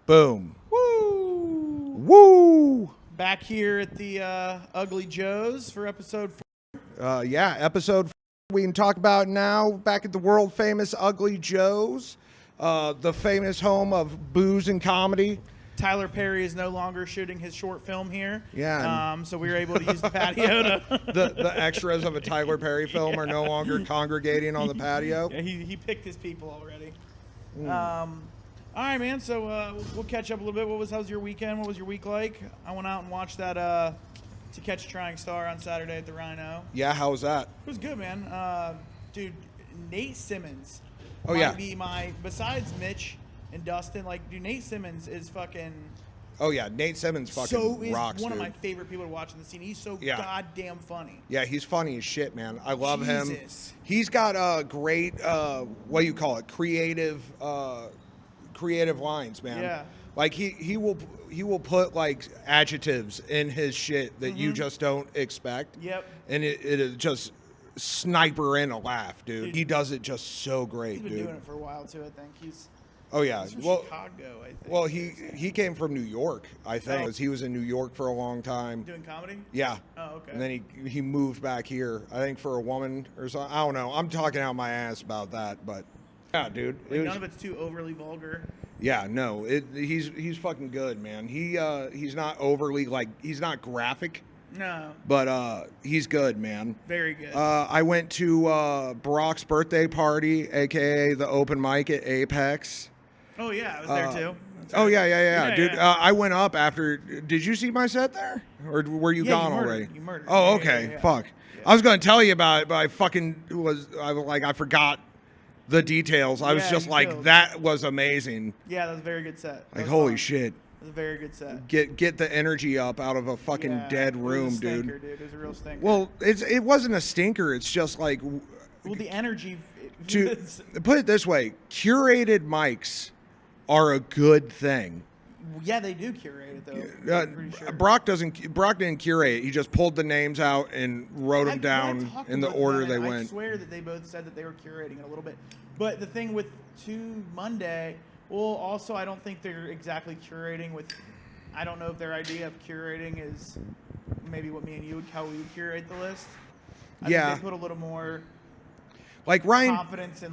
Boom. Woo! Woo! Back here at the Ugly Joe's for episode 4. Episode we can talk about now. Back at the world famous Ugly Joe's, the famous home of booze and comedy. Tyler Perry is no longer shooting his short film here. Yeah. So we were able to use the patio to. The extras of a Tyler Perry film are no longer congregating on the patio. Yeah, he picked his people already. All right, man. So we'll catch up a little bit. How's your weekend? What was your week like? I went out and watched that To Catch a Trying Star on Saturday at the Rhino. Yeah, how was that? It was good, man. Dude, Nate Simmons. Oh, might yeah. Be besides Mitch and Dustin, dude, Nate Simmons is fucking. Oh yeah, Nate Simmons fucking rocks, one dude. of my favorite people to watch in the scene. He's so goddamn funny. Yeah, he's funny as shit, man. I love him. Jesus. He's got a great what do you call it? Creative lines, man. Yeah. Like he will put like adjectives in his shit that you just don't expect. Yep. And it is just sniper in a laugh, dude. He does it just so great, He's been dude. doing it for a while too. I think he's. Oh yeah. He's from Well, Chicago, I think. well, he came from New York, I think. He was in New York for a long time. Doing comedy. Yeah. Oh, okay. And then he moved back here, I think for a woman or something. I don't know. I'm talking out my ass about that, but yeah, dude. None of it's too overly vulgar. Yeah, no. He's fucking good, man. He's not overly he's not graphic, No. but he's good, man. Very good. I went to Brock's birthday party, aka the open mic at Apex. Oh yeah, I was there too. That's Oh right. yeah, dude. Yeah. I went up after. Did you see my set there, or were you gone already? You murdered. Oh, Yeah, okay. yeah. Fuck. Yeah. I was going to tell you about it, but I forgot the details. I was Yeah, just you like, killed. that was amazing. Yeah, that was a very good set. That Like, was holy fun. shit. It was a very good set. Get the energy up out of a fucking Yeah, dead it was room, a stinker, dude. It was a real stinker. Well, it wasn't a stinker. It's just like well, the energy. to put it this way, curated mics are a good thing. Yeah, they do curate it though. I'm pretty sure. Brock didn't curate. He just pulled the names out and wrote them When I down talked in the with order them, they I went. swear that they both said that they were curating it a little bit. But the thing with Monday, well, also I don't think they're exactly curating with. I don't know if their idea of curating is maybe what me and you how we would curate the list. I Yeah. think they put a little more Like confidence in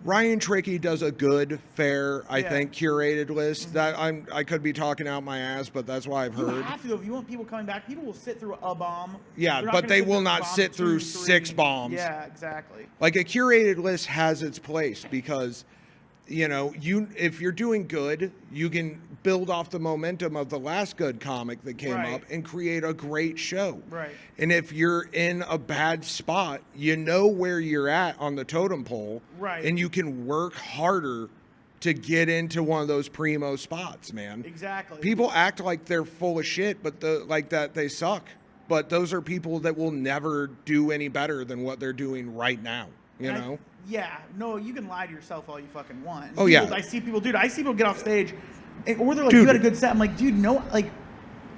Ryan Tricky does a good, fair, I Yeah. think, curated list. That I could be talking out my ass, but that's what I've You heard. have to though. If you want people coming back, people will sit through a bomb. Yeah, They're not but gonna they sit will through a not bomb sit 2, through 3. 6 bombs. Yeah, exactly. Like a curated list has its place because, if you're doing good, you can build off the momentum of the last good comic that came Right. up and create a great show. Right. And if you're in a bad spot, you know where you're at on the totem pole. Right. And you can work harder to get into one of those primo spots, man. Exactly. People act like they're full of shit, but that they suck. But those are people that will never do any better than what they're doing right now. You know? Yeah, no, you can lie to yourself all you fucking want. Oh, yeah. I see people get off stage, or they're like, Dude. you had a good set. I'm like, dude, no,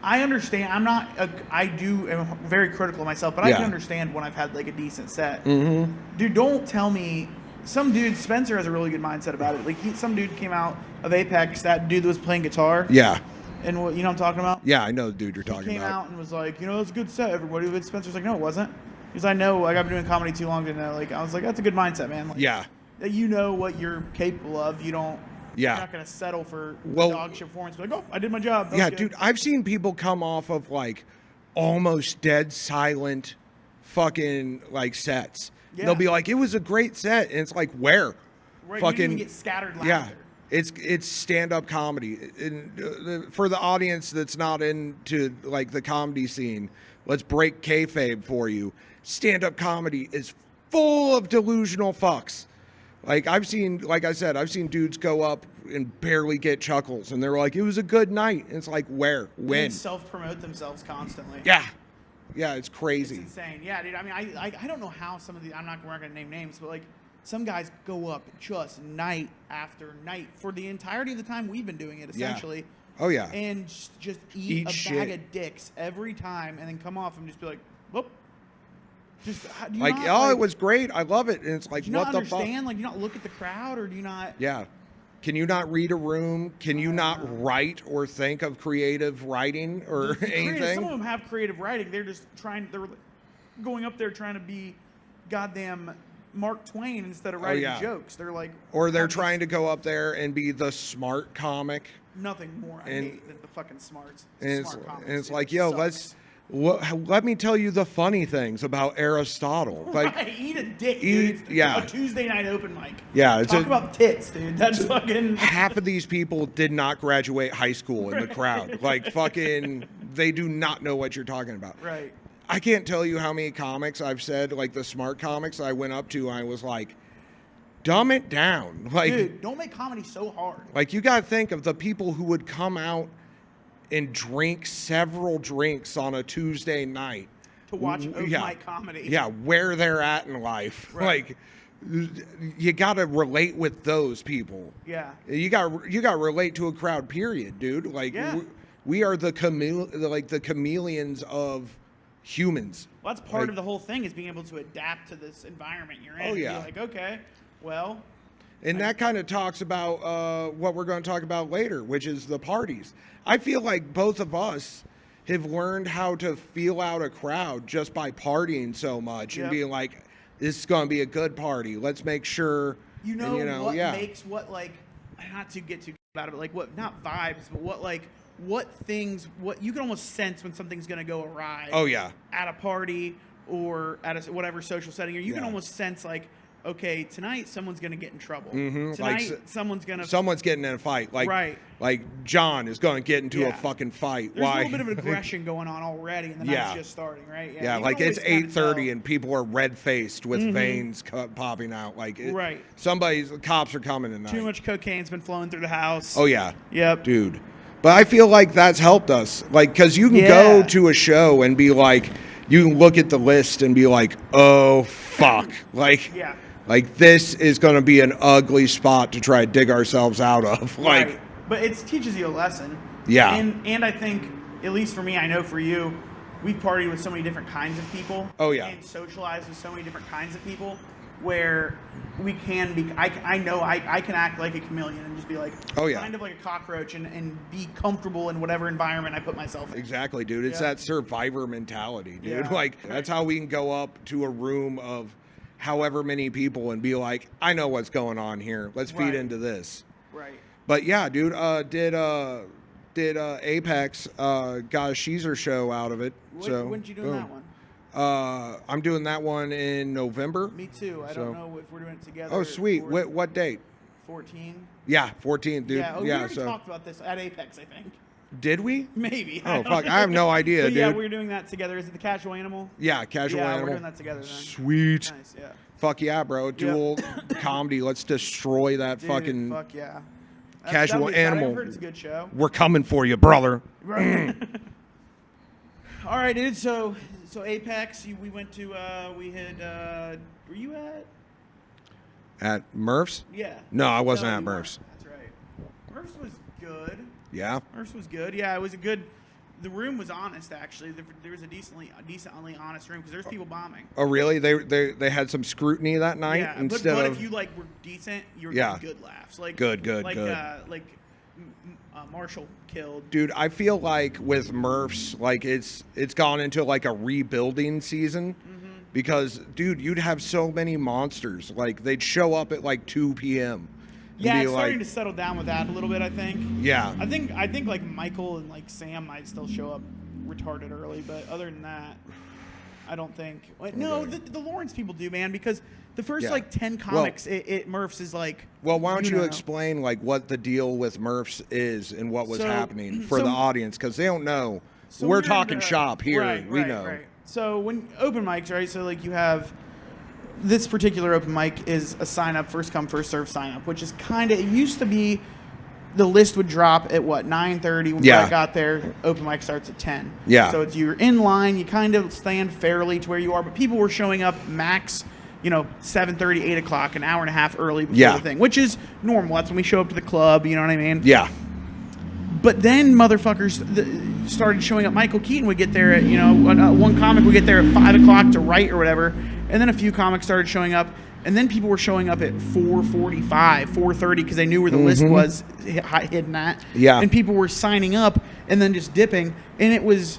I understand. I'm very critical of myself, but I Yeah. can understand when I've had a decent set. Mm-hmm. Dude, don't tell me. Some dude, Spencer has a really good mindset about it. Some dude came out of Apex, that dude that was playing guitar. Yeah. And you know what I'm talking about? Yeah, I know the dude you're He talking came about. out and was like, it's a good set, everybody. But Spencer's like, no, it wasn't. He's like, I know, I've been doing comedy too long to know. I was like, that's a good mindset, man. Yeah. That you know what you're capable of. You don't. Yeah. You're not gonna settle for Well- dog shit performance. Be like, oh, I did my job. That was Yeah, good." dude, I've seen people come off of almost dead silent fucking sets. Yeah. They'll be like, it was a great set. And it's like, where? Right, you Fucking didn't even get scattered laughter. yeah. It's stand-up comedy. And for the audience that's not into the comedy scene, let's break kayfabe for you. Stand-up comedy is full of delusional fucks. I've seen dudes go up and barely get chuckles, and they're like, it was a good night. And it's like, where? And When? self-promote themselves constantly. Yeah. Yeah, it's It's crazy. insane. Yeah, dude. I mean, I don't know how some of the we're not gonna name names, but some guys go up just night after night for the entirety of the time we've been doing it, Yeah. essentially. Oh, yeah. And just eat Eat a bag shit. of dicks every time, and then come off and just be like, whoop. Just do you Like, not, oh, it was great. I love it. And it's like, Do you what not the fuck? understand? Do you not look at the crowd, or do you not? Yeah. Can you not read a room? Can you not write or think of creative writing or anything? Some of them have creative writing. They're just they're going up there trying to be goddamn Mark Twain instead of writing jokes. They're like, or they're trying to go up there and be the smart comic. Nothing more I hate than the fucking smarts. And Smart comics, it's dude. like, It yo, sucks. let me tell you the funny things about Aristotle. Like, Right, eat a dick, dude. yeah. A Tuesday night open mic. Yeah, it's Talk about tits, dude. That's fucking. half of these people did not graduate high school in the crowd. Like, fucking, they do not know what you're talking about. Right. I can't tell you how many comics I've said, like the smart comics I went up to, and I was like, dumb it down. Like, Dude, don't make comedy so hard. like you got to think of the people who would come out and drink several drinks on a Tuesday night To watch open mic comedy. Yeah, where they're at in life. Right. Like, you got to relate with those people. Yeah. You got to relate to a crowd. Period, dude. Like, Yeah. we are the chameleons of humans. Well, that's part Like- of the whole thing is being able to adapt to this environment you're in. Oh, and be yeah. like, okay, well, And that kind of talks about what we're going to talk about later, which is the parties. I feel like both of us have learned how to feel out a crowd just by partying so much and Yep. being like, this is going to be a good party. Let's make sure. you know, and, what yeah. makes what, like, not to get too about it, but like what, not vibes, but what, like, what things, what you can almost sense when something's going to go awry. Oh, yeah. At a party or at a whatever social setting, or you can Yeah. almost sense like, okay, tonight someone's going to get in trouble. Mhm, Tonight like someone's going to. Someone's getting in a fight. Like, Right. like John is going to get into a Yeah. fucking fight. There's Why? a little bit of aggression going on already, and the night's Yeah. just starting, right? Yeah, you like can it's always kinda 8:30 tell. and people are red faced with veins popping out. Like, Right. the cops are coming tonight. Too much cocaine's been flowing through the house. Oh yeah, Yep. dude. But I feel like that's helped us. Like, cause you can Yeah. go to a show and be like, you can look at the list and be like, oh fuck, like, Yeah. like this is going to be an ugly spot to try to dig ourselves out of. Like, Right. But it teaches you a lesson. Yeah. And I think, at least for me, I know for you, we've partied with so many different kinds of people. Oh, yeah. And socialized with so many different kinds of people where we can be, I know I can act like a chameleon and just be like, Oh, yeah. kind of like a cockroach and be comfortable in whatever environment I put myself in. exactly, dude. It's Yeah. that survivor mentality, dude. Yeah. Like, that's how we can go up to a room of however many people and be like, I know what's going on here. Let's feed Right. into this. Right. But yeah, dude, did Apex got a Sheezer show out of it? So When'd you do that one? I'm doing that one in November. Me too. I So- don't know if we're doing it together. Oh, sweet. or- What date? 14. Yeah, 14th, dude. Yeah, we Yeah, already so talked about this at Apex, I think. did we? Maybe. Oh fuck, I have no idea, But dude. yeah, we're doing that together. Is it the Casual Animal? Yeah, casual yeah, animal. we're doing that together then. Sweet. Nice, yeah. Fuck yeah, bro. Dual comedy. Let's destroy that Dude, fucking. fuck yeah. Casual that'll be exciting. Animal. I've heard it's a good show. We're coming for you, brother. All right, dude. So Apex, we went to. We had. Were you at? At Murph's? Yeah. No, I wasn't No, at you Murph's. weren't. That's right. Murph's was good. Yeah. Murph's was good. Yeah, it was a good. The room was honest, actually. There was a decently honest room because there's people bombing. Oh really? They had some scrutiny that night Yeah, instead but of. if you like were decent, you were Yeah. getting good laughs. Like Good, like, good. Marshall killed. Dude, I feel like with Murph's, like it's gone into like a rebuilding season because, dude, you'd have so many monsters. Like they'd show up at like 2 p.m. and Yeah, be it's starting like, to settle down with that a little bit. I think. yeah, I think like Michael and like Sam might still show up retarded early, but other than that, I don't think. No, Okay. the Lawrence people do, man, because the first Yeah. like 10 comics, it Murph's is like. Well, why don't you know. explain like what the deal with Murph's is and what was So- happening for so- the audience because they don't know. So We're we're talking in, shop here. Right, we right, know. Right. So when open mics, right? So like you have this particular open mic is a sign up, first come, first serve sign up, which is kind of, it used to be the list would drop at what, 9:30 when Yeah. I got there. Open mic starts at 10. Yeah. So it's you're in line, you kind of stand fairly to where you are, but people were showing up max, 7:30, 8 o'clock, an hour and a half early before Yeah. the thing, which is normal. That's when we show up to the club, you know what I mean? Yeah. But then motherfuckers started showing up. Michael Keaton would get there at, one comic would get there at 5 o'clock to write or whatever. And then a few comics started showing up And then people were showing up at 4:45, 4:30 because they knew where the list was hidden at. Yeah. And people were signing up and then just dipping. And it was,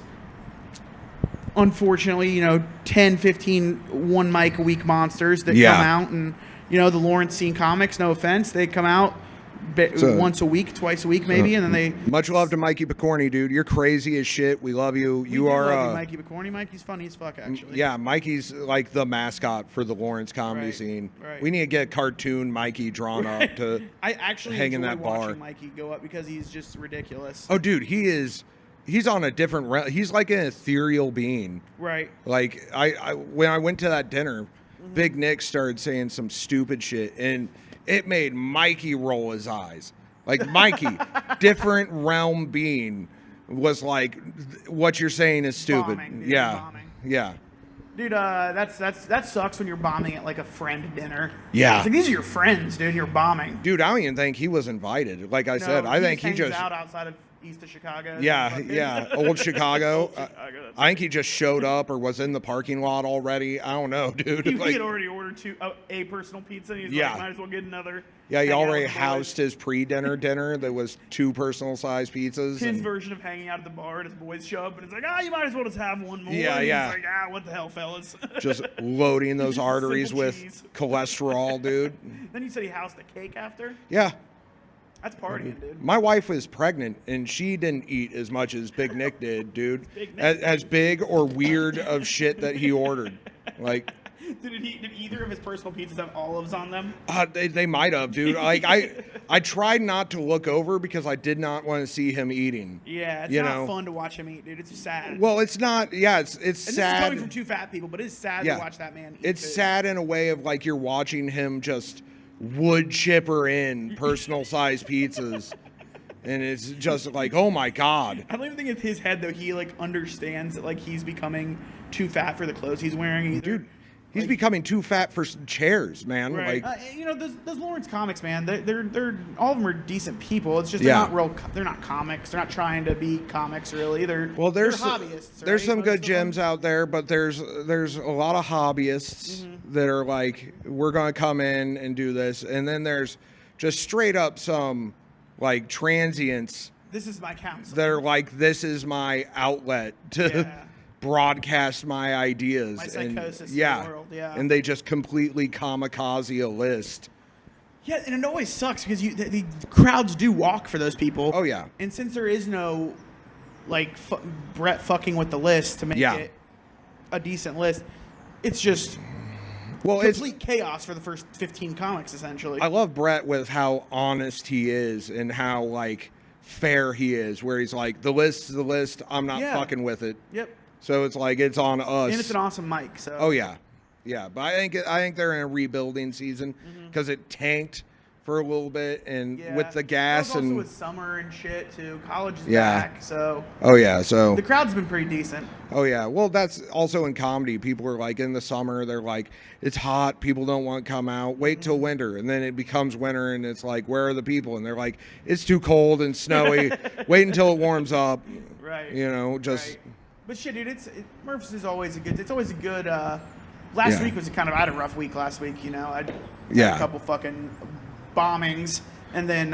unfortunately, 10, 15 one mic a week monsters that come out. And, the Lawrence Scene Comics, no offense, they come out once a week, twice a week maybe, and then they... Much love to Mikey Picorni, dude. You're crazy as shit. We love you. We You do are... love you, Mikey Picorni. Mikey's funny as fuck, actually. Yeah, Mikey's like the mascot for the Lawrence comedy Right, scene. right. We need to get cartoon Mikey drawn up to I actually hang in enjoy that bar. watching Mikey go up because he's just ridiculous. Oh, dude, he's on a different realm. He's like an ethereal being. Right. Like I when I went to that dinner, Big Nick started saying some stupid shit, and it made Mikey roll his eyes. Like Mikey, different realm being, was like, what you're saying is stupid. Bombing, dude, yeah, bombing. yeah. Dude, that sucks when you're bombing at like a friend dinner. Yeah. It's like, these are your friends, dude. You're bombing. Dude, I don't even think he was invited. Like I said, I think he hangs just out outside of east of Chicago. yeah, Fucking- yeah, old Chicago. Old Chicago, that's I think he just showed up or was in the parking lot already. I don't know, dude. He Like, had already ordered a personal pizza, and he's Yeah. like, might as well get another. yeah, he hang out with already the boys. housed his pre-dinner dinner that was 2 personal-sized pizzas. His and- version of hanging out at the bar, and his boys show up, and it's like, you might as well just have one more. Yeah, and yeah. He's like, what the hell, fellas? just loading those Simple arteries with cheese. cholesterol, dude. Then you said he housed a cake after. Yeah. That's partying, dude. My wife was pregnant, and she didn't eat as much as Big Nick did, dude. Big Nick. As big or weird of shit that he ordered. Like, Did either of his personal pizzas have olives on them? they might have, dude. Like, I tried not to look over because I did not want to see him eating. Yeah, it's You not know. fun to watch him eat, dude. It's sad. Well, it's not. Yeah, it's and this is sad. coming from 2 fat people, but it's sad Yeah. to watch that man eat. It's food. sad in a way of like you're watching him just wood chipper in personal sized pizzas, and it's just like, oh my god. I don't even think in his head though he like understands that like he's becoming too fat for the clothes he's wearing. Either. Dude, he's becoming too fat for chairs, man. Right. Like, Those Lawrence comics, man. They're all of them are decent people. It's just Yeah. they're not comics. They're not trying to be comics really. They're they're there's hobbyists. there's right? some Most good of them. gems out there, but there's a lot of hobbyists Mm-hmm. that are like, we're gonna come in and do this, and then there's just straight up some like transients This is my counsel. that are like, this is my outlet to Yeah. broadcast my ideas. My and psychosis in yeah, the world, yeah. and they just completely kamikaze a list. Yeah, and it always sucks because the crowds do walk for those people. Oh, yeah. And since there is no like Brett fucking with the list to make Yeah. it a decent list, it's just Well, it's complete chaos for the first 15 comics essentially. I love Brett with how honest he is and how like fair he is, where he's like, the list is the list, I'm not Yeah. fucking with it. Yep. So it's like, it's on us. And it's an awesome mic. So. Oh yeah, yeah. But I think they're in a rebuilding season because it tanked for a little bit, and Yeah. with the gas Well, it's also and with summer and shit too. College is Yeah. back, so oh yeah, so the crowd's been pretty decent. oh yeah. Well, that's also in comedy. People are like, in the summer, they're like, it's hot, people don't want to come out. Wait till winter, and then it becomes winter, and it's like, where are the people? And they're like, it's too cold and snowy. Wait until it warms up. Right. You know, just Right. But shit, dude, Murph's is always a good. It's always a good. Last Yeah. week was I had a rough week last week. I had Yeah. a couple fucking bombings, and then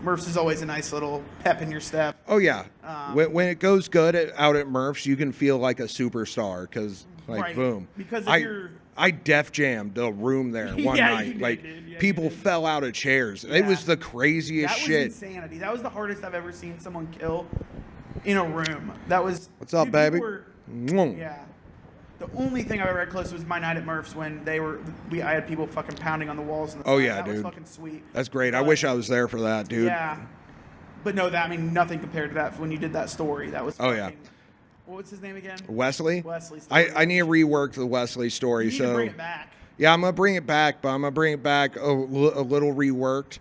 Murph's is always a nice little pep in your step. oh yeah. Um, When it goes good out at Murph's, you can feel like a superstar because like Right. boom. Because if I you're- I def jammed the room there one Yeah, you night. did, Like dude. Yeah, you people did. fell out of chairs. It Yeah. was the craziest That was shit. insanity. That was the hardest I've ever seen someone kill in a room. That was. What's up, dude, baby? people were- Mwah. Yeah. The only thing I've ever had close was my night at Murph's when I had people fucking pounding on the walls. In the Oh, front. yeah, that dude. was fucking sweet. That's great. I But- wish I was there for that, dude. Yeah. But no, nothing compared to that when you did that story. That was. Oh, yeah. fucking- What's his name again? Wesley? Wesley. I need to rework the Wesley story. You need so to bring it back. yeah, I'm gonna bring it back, but I'm gonna bring it back a little reworked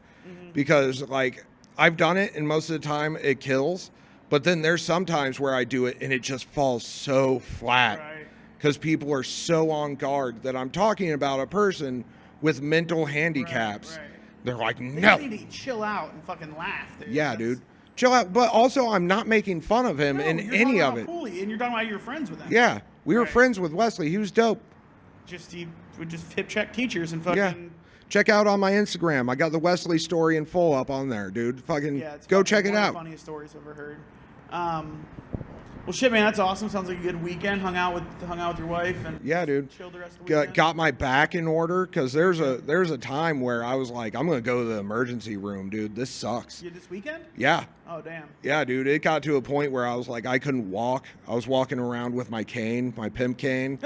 because like I've done it, and most of the time it kills. But then there's some times where I do it and it just falls so flat Right. because people are so on guard that I'm talking about a person with mental handicaps. right. They're like, They no, just need to chill out and fucking laugh. Dude. yeah, That's- dude, chill out. But also, I'm not making fun of him No, in you're any talking of about it. Cooley, and you're talking about you're friends with him. Yeah, we were Right. friends with Wesley. He was dope. he would just hip check teachers and fucking. Yeah. Check out on my Instagram. I got the Wesley story in full up on there, dude. Fucking Yeah, it's go fucking check it one of out. the funniest stories I've ever heard. Well, shit, man, that's awesome. Sounds like a good weekend. Hung out with your wife and Yeah, dude. chilled the rest of the weekend. Got my back in order because there's a time where I was like, I'm gonna go to the emergency room, dude. This sucks. You this weekend? Yeah. Oh, damn. Yeah, dude. It got to a point where I was like, I couldn't walk. I was walking around with my cane, my pimp cane,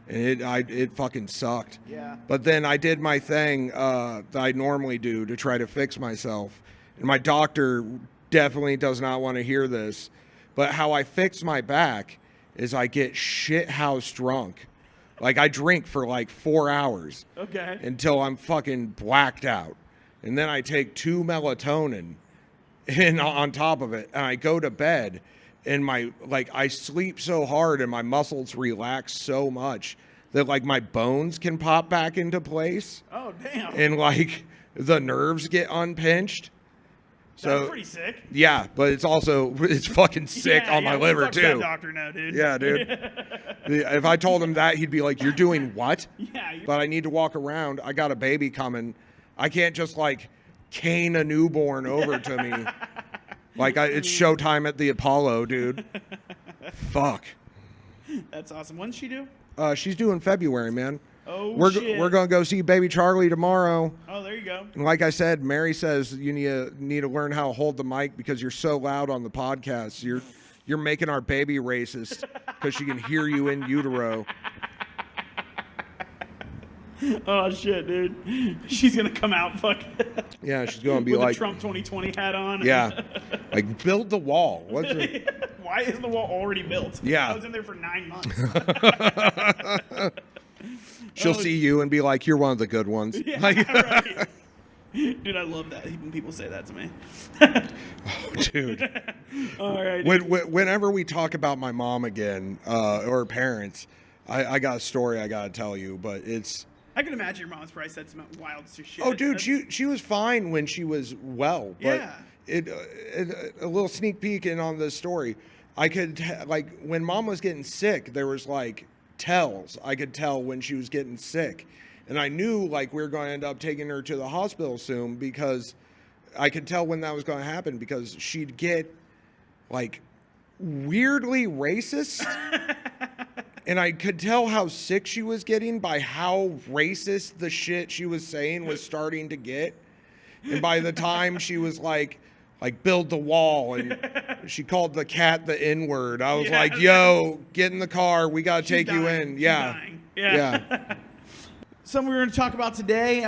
and it fucking sucked. Yeah. But then I did my thing that I normally do to try to fix myself, and my doctor definitely does not want to hear this. But how I fix my back is I get shit house drunk. Like I drink for like 4 hours Okay. until I'm fucking blacked out. And then I take 2 melatonin and on top of it, and I go to bed, and I sleep so hard and my muscles relax so much that like my bones can pop back into place Oh, damn. and like the nerves get unpinched. That's So pretty sick. yeah, but it's fucking sick Yeah, on my yeah, liver fuck too. That doctor now, dude. Yeah, dude. If I told him that, he'd be like, "You're doing what?" Yeah. But I need to walk around. I got a baby coming. I can't just like cane a newborn over to me. Like it's showtime at the Apollo, dude. Fuck. That's awesome. When's she due? She's due in February, man. Oh, shit. We're gonna go see baby Charlie tomorrow. Oh, there you go. And like I said, Mary says you need to learn how to hold the mic because you're so loud on the podcast. You're making our baby racist because she can hear you in utero. Oh, shit, dude. She's going to come out Yeah, she's gonna be with like, a Trump 2020 hat on. yeah, like build the wall. What's it? Why is the wall already built? Yeah. I was in there for 9 months. She'll see you and be like, "You're one of the good ones." Yeah, Like, right. Dude, I love that when people say that to me. dude. All right. Whenever we talk about my mom again or parents, I got a story I gotta tell you, but it's. I can imagine your mom's probably said some wild shit. Oh, dude, she was fine when she was well, but Yeah. a little sneak peek in on this story. I could like when mom was getting sick, there was like tells. I could tell when she was getting sick, and I knew like we were going to end up taking her to the hospital soon because I could tell when that was going to happen because she'd get like weirdly racist. And I could tell how sick she was getting by how racist the shit she was saying was starting to get. And by the time she was like build the wall, and she called the cat the N-word, I was Yeah. like, yo, get in the car. We got to take you dying. in. She's Yeah. dying. Yeah. Yeah. Something we're going to talk about today,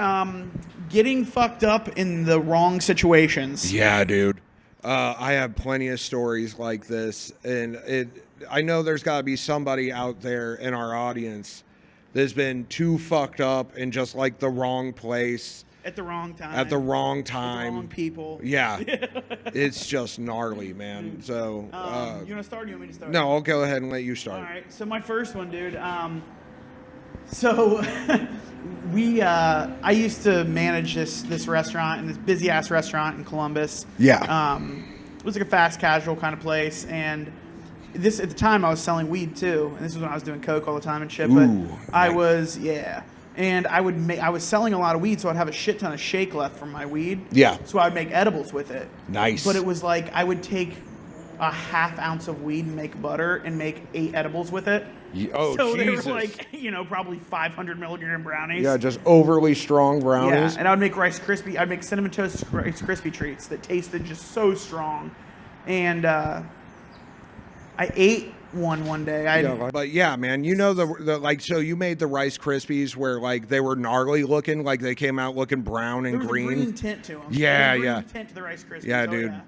getting fucked up in the wrong situations. Yeah, dude. I have plenty of stories like this, and I know there's got to be somebody out there in our audience that's been too fucked up in just like the wrong place At the wrong time. at the wrong With the time. wrong people. Yeah, it's just gnarly, man. So, You want to start or you want me to start? no, I'll go ahead and let you start. All right. So my first one, dude. So I used to manage this restaurant in this busy ass restaurant in Columbus. Yeah. It was like a fast casual kind of place, and this at the time I was selling weed too, and this was when I was doing coke all the time and shit. But Ooh, I nice. was and I was selling a lot of weed, so I'd have a shit ton of shake left from my weed. Yeah. So I'd make edibles with it. Nice. But it was like I would take a half ounce of weed and make butter and make 8 edibles with it. Oh, so Jesus. they were like, probably 500 milligram brownies. Yeah, just overly strong Yeah, brownies. and I would make Rice Krispie. I'd make Cinnamon Toast Rice Krispie treats that tasted just so strong. And I ate one day. But yeah, man, you know the like. So you made the Rice Krispies where like they were gnarly looking, like they came out looking brown and there was a green. green tint to them. Yeah, There was a yeah. green tint to the Rice Krispies. Yeah, Oh, dude.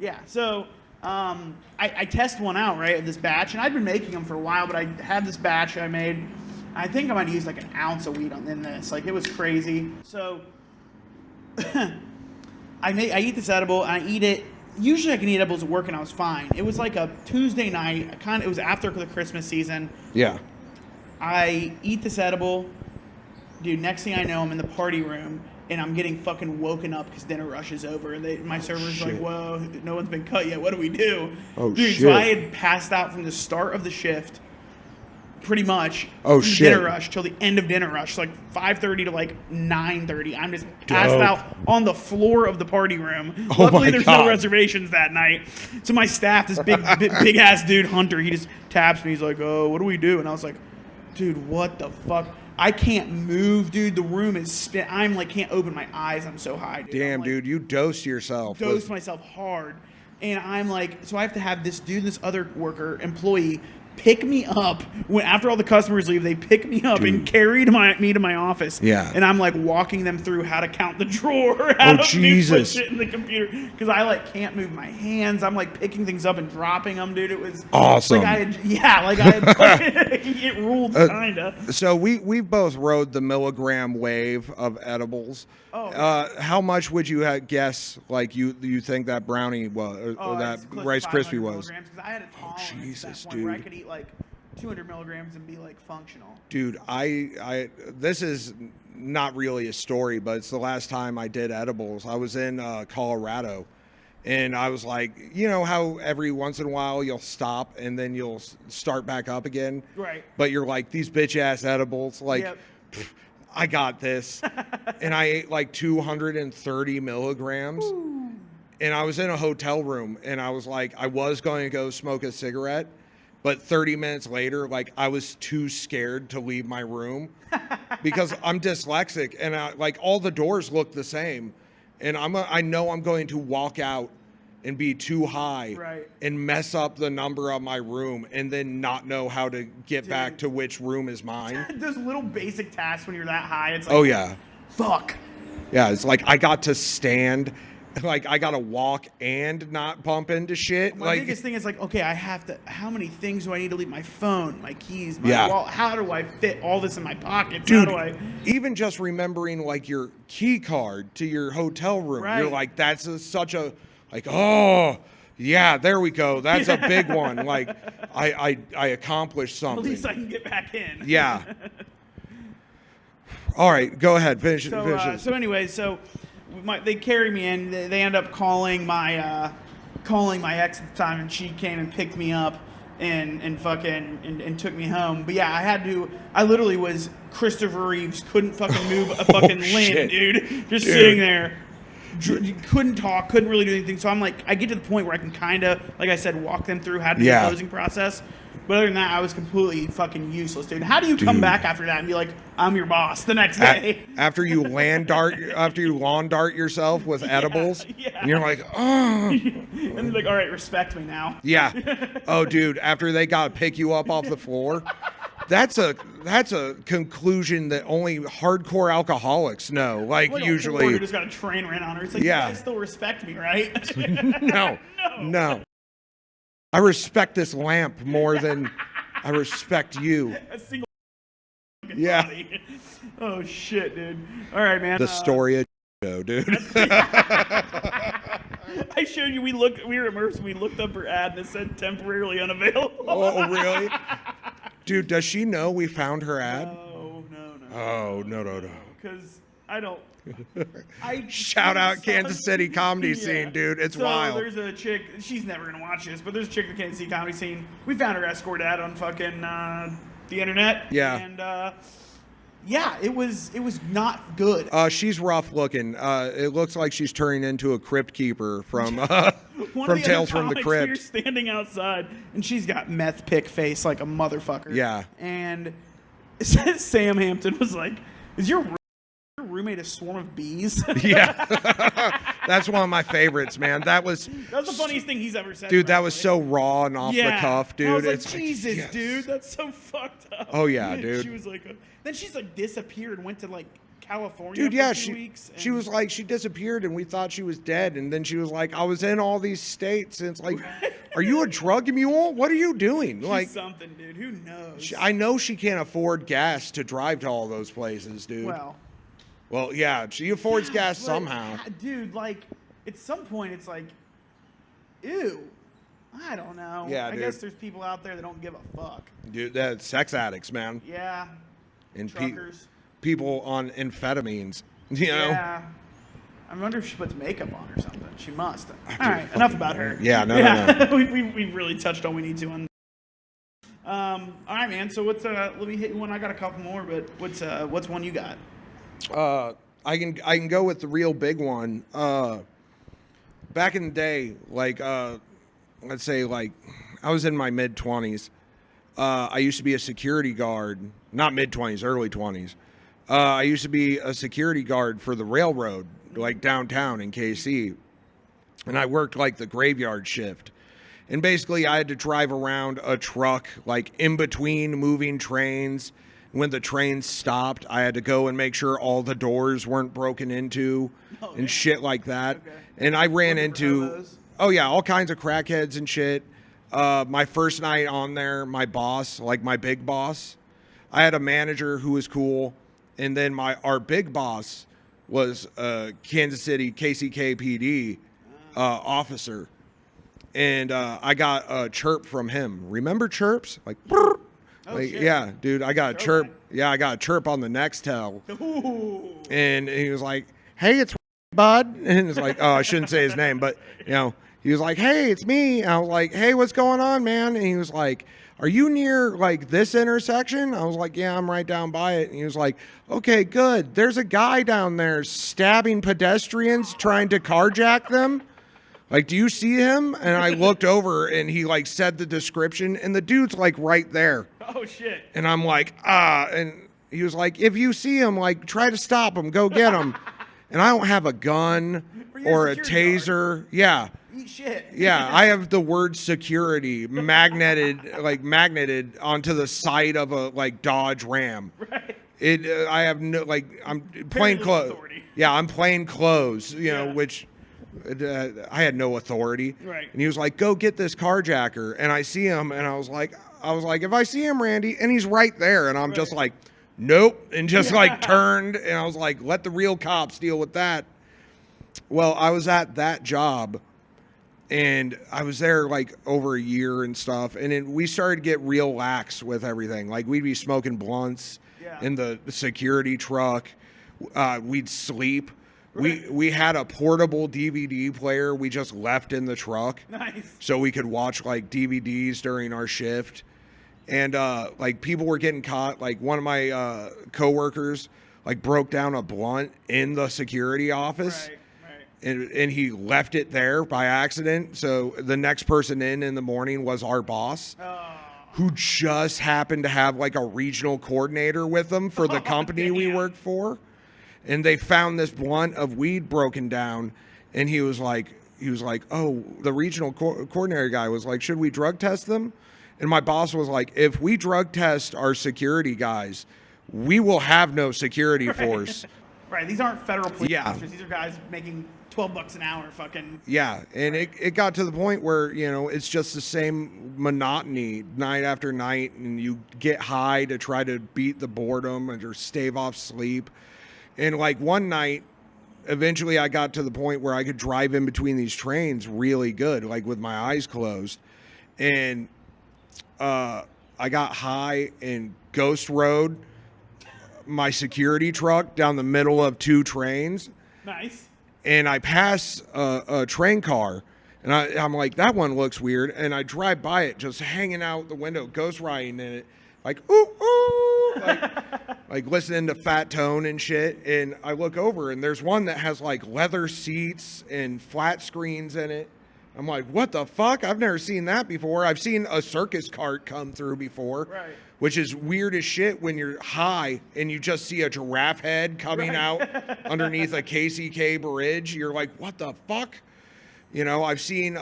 Yeah. So I test one out, right, of this batch, and I'd been making them for a while, but I had this batch I made. I think I might use like an ounce of weed in this. Like, it was crazy. So I eat this edible, and I eat it. Usually I can eat edibles at work, and I was fine. It was like a Tuesday night. It was after the Christmas season. Yeah. I eat this edible. Dude, next thing I know, I'm in the party room, and I'm getting fucking woken up because dinner rush is over. And my server's like, shit. whoa, no one's been cut yet. What do we do? Oh, Dude, shit. so I had passed out from the start of the shift pretty much. Oh, from shit. Dinner rush till the end of dinner rush, like 5:30 to like 9:30. I'm just passed out on the floor of the party room. Oh Luckily, my there's God. no reservations that night. So my staff, this big ass dude, Hunter, he just taps me. He's like, "Oh, what do we do?" And I was like, "Dude, what the fuck?" I can't move, dude. The room is spin. I'm like, can't open my eyes. I'm so high, dude. Damn, I'm, like, dude, you dosed yourself. dosed myself hard. And I'm like, so I have to have this dude, this other worker, employee, pick me up when after all the customers leave. They pick me up and carry me to my office. Yeah. And I'm like walking them through how to count the drawer, how to do Jesus. shit in the computer, because I like can't move my hands. I'm like picking things up and dropping them, dude. It was Awesome. Like I had it ruled kinda. So we both rode the milligram wave of edibles. Oh, How much would you guess? Like you think that brownie was, or that it's close to Rice 500 Krispie was? milligrams, 'cause I had a tolerance at Jesus, that point where I dude. could eat like 200 milligrams and be like functional. Dude, I this is not really a story, but it's the last time I did edibles. I was in Colorado, and I was like, you know how every once in a while you'll stop and then you'll start back up again, Right. but you're like, these bitch ass edibles, like. Yep. pff, I got this, and I ate like 230 milligrams. And I was in a hotel room, and I was like, I was going to go smoke a cigarette, but 30 minutes later, like I was too scared to leave my room because I'm dyslexic, and like all the doors look the same, and I know I'm going to walk out and be too high Right. and mess up the number of my room, and then not know how to get back to which room is mine. Those little basic tasks when you're that high, it's like, Oh yeah. fuck. Yeah, it's like I got to stand, like I got to walk and not bump into shit. My like biggest thing is like, okay, I have to. How many things do I need to leave? My phone, my keys, my Yeah. wallet. How do I fit all this in my pockets? dude, How do I? even just remembering like your key card to your hotel room, you're Right. like, that's such a like, oh yeah, there we go. That's a big one. Like I accomplished At something. least I can get back in. Yeah. All right, go ahead. Finish So, it. so anyway, so they carry me in. They end up calling my ex at the time, and she came and picked me up and fucking and took me home. But yeah, I literally was Christopher Reeves, couldn't fucking move a fucking limb, shit. dude. Just sitting there. Couldn't talk, couldn't really do anything. So I'm like, I get to the point where I can kind of, like I said, walk them through how to do Yeah. the closing process. But other than that, I was completely fucking useless, dude. How do you come back after that and be like, I'm your boss the next day? After you lawn dart yourself with edibles, yeah. and you're like, oh. And they're like, all right, respect me now. Yeah. Oh, dude, after they got to pick you up off the floor, that's a conclusion that only hardcore alcoholics know. Like Like usually, you just got a train ran on her. It's like, Yeah. you guys still respect me, right? no. I respect this lamp more than I respect you. A single Yeah. body. Oh shit, dude. All right, man. The story of show, dude. I showed you. We were immersed. We looked up her ad and it said temporarily unavailable. Oh, really? Dude, does she know we found her ad? No. Oh, no. Because I don't. Shout out Kansas City comedy scene, dude. It's so wild. There's a chick. She's never gonna watch this, but there's a chick in the Kansas City comedy scene. We found her escort ad on fucking the internet. Yeah. And yeah, it was not good. She's rough looking. It looks like she's turning into a crypt keeper from One from of the Tales other from the comics, we were Crypt. standing outside, and she's got meth pick face like a motherfucker. Yeah. And Sam Hampton was like, "Is your roommate a swarm of bees?" Yeah. That's one of my favorites, man. That was That was the funniest thing he's ever said. dude, that probably. was so raw and off the cuff, dude. I was like, It's Jesus, yes. dude, that's so fucked up. Oh, yeah, dude. She was like, then she's like disappeared and went to like California Dude, for yeah, 2 weeks. she was like, she disappeared and we thought she was dead. And then she was like, I was in all these states. And it's like, are you a drug mule? What are you doing? she's Like, something, dude. Who knows? I know she can't afford gas to drive to all those places, dude. Well, yeah, she affords gas but, somehow. dude. Like, at some point, it's like, ew. I don't know. Yeah, I dude. guess there's people out there that don't give a fuck. Dude, that's sex addicts, man. Yeah. And Truckers. people on amphetamines, you know? Yeah. I wonder if she puts makeup on or something. She must. All right, enough about her. Yeah, no. we've really touched all we need to on. All right, man. So what's let me hit you one. I got a couple more, but what's one you got? I can go with the real big one. Back in the day, like let's say like I was in my mid-20s. I used to be a security guard, not mid-20s, early 20s. I used to be a security guard for the railroad, like downtown in KC. And I worked like the graveyard shift. And basically I had to drive around a truck like in between moving trains. When the trains stopped, I had to go and make sure all the doors weren't broken into and shit like that. Okay. And I ran Looking for into, hobos? oh yeah, all kinds of crackheads and shit. My first night on there, my boss, like my big boss, I had a manager who was cool. And then our big boss was a Kansas City KCK PD officer. And I got a chirp from him. Remember chirps? Like, brrr. Like, shit. yeah, dude, I got a chirp. Throwback. Yeah, I got a chirp on the Nextel. Ooh. And he was like, hey, it's bud. And it's like, oh, I shouldn't say his name, but, you know, he was like, hey, it's me. And I was like, hey, what's going on, man? And he was like, are you near, like, this intersection? I was like, yeah, I'm right down by it. And he was like, okay, good. There's a guy down there stabbing pedestrians, trying to carjack them. Like, do you see him? And I looked over and he like said the description and the dude's like right there. Oh shit. And I'm like, and he was like, if you see him, like try to stop him, go get him. And I don't have a gun But you're or a a security taser. Yeah. Eat shit. Yeah, I have the word security magneted onto the side of a like Dodge Ram. Right. I have no like I'm plain little clothes. authority. Yeah, I'm plain clothes. You know, Yeah. which I had no authority. Right. And he was like, "Go get this carjacker." And I see him, and I was like, if I see him, Randy, and he's right there, and I'm just Right. like, nope, and just like turned, and I was like, let the real cops deal with that. Well, I was at that job. And I was there like over a year and stuff. And we started to get real lax with everything. Like we'd be smoking blunts Yeah. in the security truck. We'd sleep. We had a portable DVD player we just left in the truck Nice. so we could watch like DVDs during our shift. And like people were getting caught. Like one of my coworkers like broke down a blunt in the security office. Right. And he left it there by accident. So the next person in the morning was our boss, who just happened to have like a regional coordinator with him for the company we damn. worked for. And they found this blunt of weed broken down. And he was like, oh, the regional coordinator guy was like, should we drug test them? And my boss was like, if we drug test our security guys, we will have no security force. Right. These aren't federal police Yeah. officers. These are guys making $12 an hour. Fucking. Yeah, and it got to the point where, you know, it's just the same monotony night after night, and you get high to try to beat the boredom or stave off sleep. And like one night, eventually I got to the point where I could drive in between these trains really good, like with my eyes closed. And I got high and ghost rode my security truck down the middle of two trains. Nice. And I pass a train car, and I'm like, that one looks weird. And I drive by it, just hanging out the window, ghost riding in it, like, ooh, ooh, like listening to Fat Tone and shit. And I look over, and there's one that has like leather seats and flat screens in it. I'm like, what the fuck? I've never seen that before. I've seen a circus cart come through before. Right. Which is weird as shit when you're high and you just see a giraffe head coming out underneath a KCK bridge. You're like, what the fuck? You know, I've seen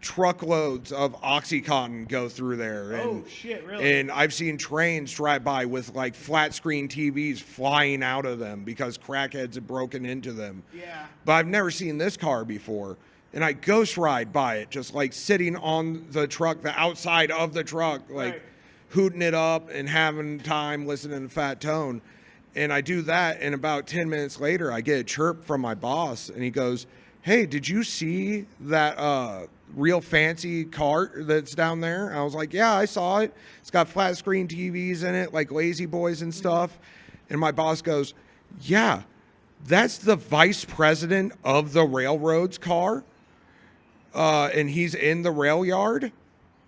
truckloads of Oxycontin go through there. And, Oh, shit, really? And I've seen trains drive by with like flat screen TVs flying out of them because crackheads have broken into them. Yeah. But I've never seen this car before. And I ghost ride by it, just like sitting on the truck, the outside of the truck, like Right. hooting it up and having time listening to Fat Tone. And I do that, and about 10 minutes later, I get a chirp from my boss, and he goes, hey, did you see that real fancy cart that's down there? And I was like, yeah, I saw it. It's got flat screen TVs in it, like Lazy Boys and stuff. And my boss goes, yeah, that's the vice president of the railroad's car. And he's in the rail yard.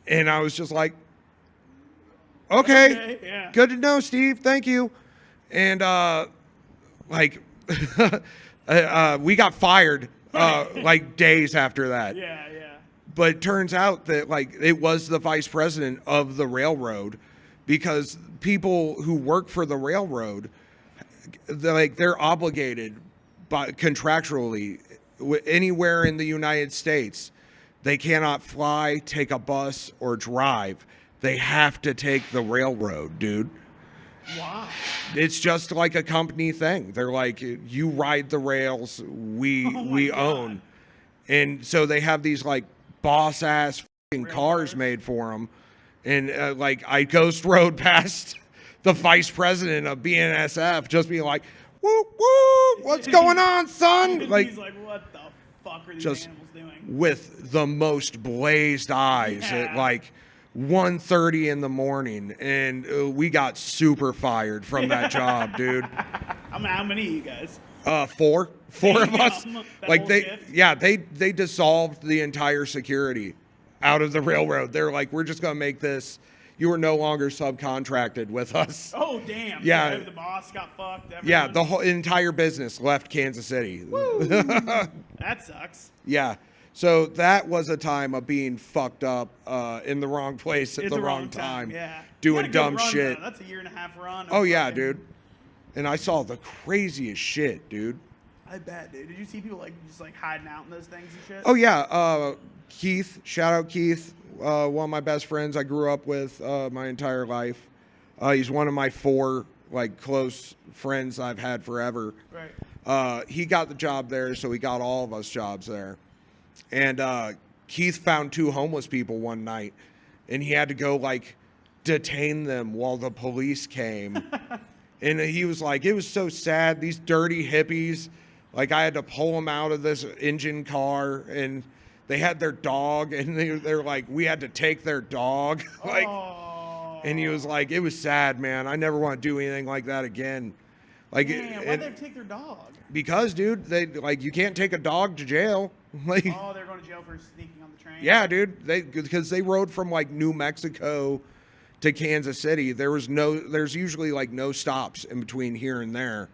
And I was just like, Okay. Yeah. Good to know, Steve. Thank you. And like we got fired like days after that. Yeah. But it turns out that like it was the vice president of the railroad, because people who work for the railroad, they're obligated by contractually anywhere in the United States. They cannot fly, take a bus, or drive. They have to take the railroad, dude. Wow. It's just like a company thing. They're like, you ride the rails, we God. own. And so they have these like boss ass fucking cars made for them. And like I ghost rode past the vice president of BNSF, just being like, woo woo, what's going on, son? Like, he's like, what the fuck are these just animals doing? with the most blazed eyes at like 1:30 in the morning, and we got super fired from that job, dude. How many of you guys? Four of us. That Like whole they, shift? yeah, they dissolved the entire security out of the railroad. They're like, we're just gonna make this. You are no longer subcontracted with us. Oh damn! Yeah. So the boss got fucked. Yeah, everyone- the whole entire business left Kansas City. that sucks. Yeah. So that was a time of being fucked up in the wrong place at It's the the wrong time. Yeah. You had Doing a good dumb run, shit. though. That's a 1.5 year run. Oh yeah, Fucking- dude. And I saw the craziest shit, dude. I bet, dude. Did you see people like just like hiding out in those things and shit? Oh yeah, Keith. Shout out Keith. One of my best friends I grew up with my entire life. He's one of my 4 like close friends I've had forever. Right. He got the job there, so he got all of us jobs there. And Keith found 2 homeless people one night, and he had to go like detain them while the police came. And he was like, it was so sad. These dirty hippies, like I had to pull them out of this engine car, and they had their dog, and they're like, we had to take their dog. Like, Oh. and he was like, it was sad, man. I never want to do anything like that again. Like, Man, why'd they take their dog? because, dude, they like you can't take a dog to jail. Like, Oh, they're going to jail for sneaking on the train. yeah, dude, because they rode from like New Mexico to Kansas City. There's usually like no stops in between here and there.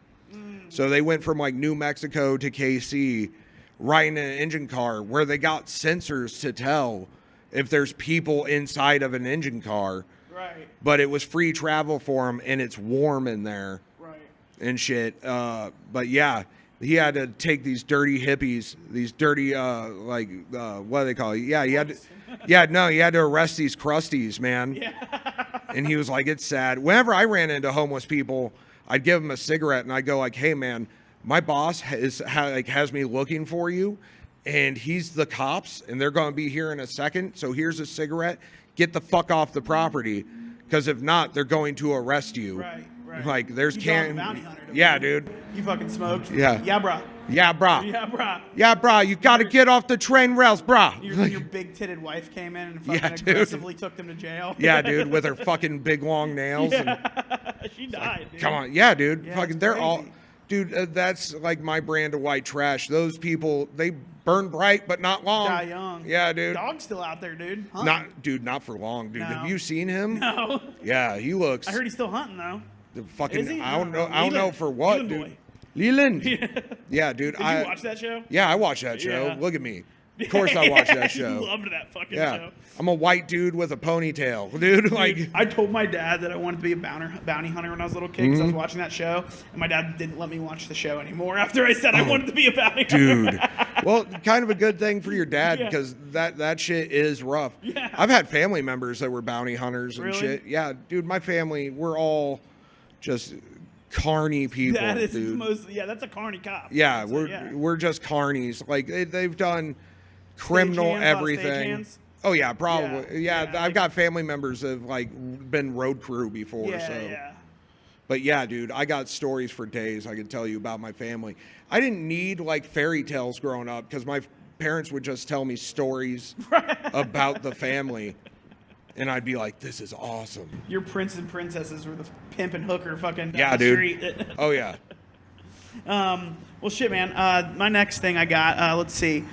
So they went from like New Mexico to KC, riding in an engine car where they got sensors to tell if there's people inside of an engine car. Right. But it was free travel for them, and it's warm in there Right. and shit. But yeah, he had to take these dirty hippies, these dirty what do they call it? Yeah, he had to, he had to arrest these crusties, man. Yeah. And he was like, it's sad. Whenever I ran into homeless people, I'd give them a cigarette, and I'd go like, hey man, my boss has me looking for you, and he's the cops, and they're going to be here in a second. So here's a cigarette. Get the fuck off the property, because if not, they're going to arrest you. Right. Right. Like there's You dog the bounty hunter, don't yeah, you? dude. You fucking smoked. Yeah. Yeah, brah. Yeah, brah. Yeah, brah. Yeah, brah. You got to get off the train rails, brah. Your big-titted wife came in and fucking Yeah, dude. aggressively took them to jail. Yeah, dude, with her fucking big long nails. And, She died, dude. come on, yeah, dude. Yeah, Fucking, it's they're all, crazy. dude. That's like my brand of white trash. Those people, they burn bright, but not long. Die young. Yeah, dude. Dog's still out there, dude. Hunting. Not for long, dude. No. Have you seen him? No. Yeah, he looks. I heard he's still hunting, though. the fucking. Is he? I don't know. No. I don't know Leland. for what, Leland dude. boy. Leland. Yeah, dude. Did you watch that show? Yeah, I watched that show. Yeah. Look at me. Of course, I watched that show. You loved that fucking Yeah, show. I'm a white dude with a ponytail, dude. Like, I told my dad that I wanted to be a bounty hunter when I was a little kid because I was watching that show, and my dad didn't let me watch the show anymore after I said I wanted to be a bounty hunter. dude. Well, kind of a good thing for your dad Yeah. because that shit is rough. Yeah. I've had family members that were bounty hunters and Really? shit. Yeah, dude, my family, we're all just carny people, That is dude. the most. Yeah, that's a carny cop. Yeah, That's we're just carnies. Like they've done criminal Stagehands, a lot of everything. stagehands? Oh yeah, probably. Yeah, Yeah, I've like- got family members that have like been road crew before. Yeah, so. yeah. But yeah, dude, I got stories for days I could tell you about my family. I didn't need like fairy tales growing up because my parents would just tell me stories about the family. And I'd be like, this is awesome. Your princes and princesses were the pimp and hooker fucking down Yeah, the dude. street. Oh, yeah. Well, shit, man. My next thing I got. Let's see.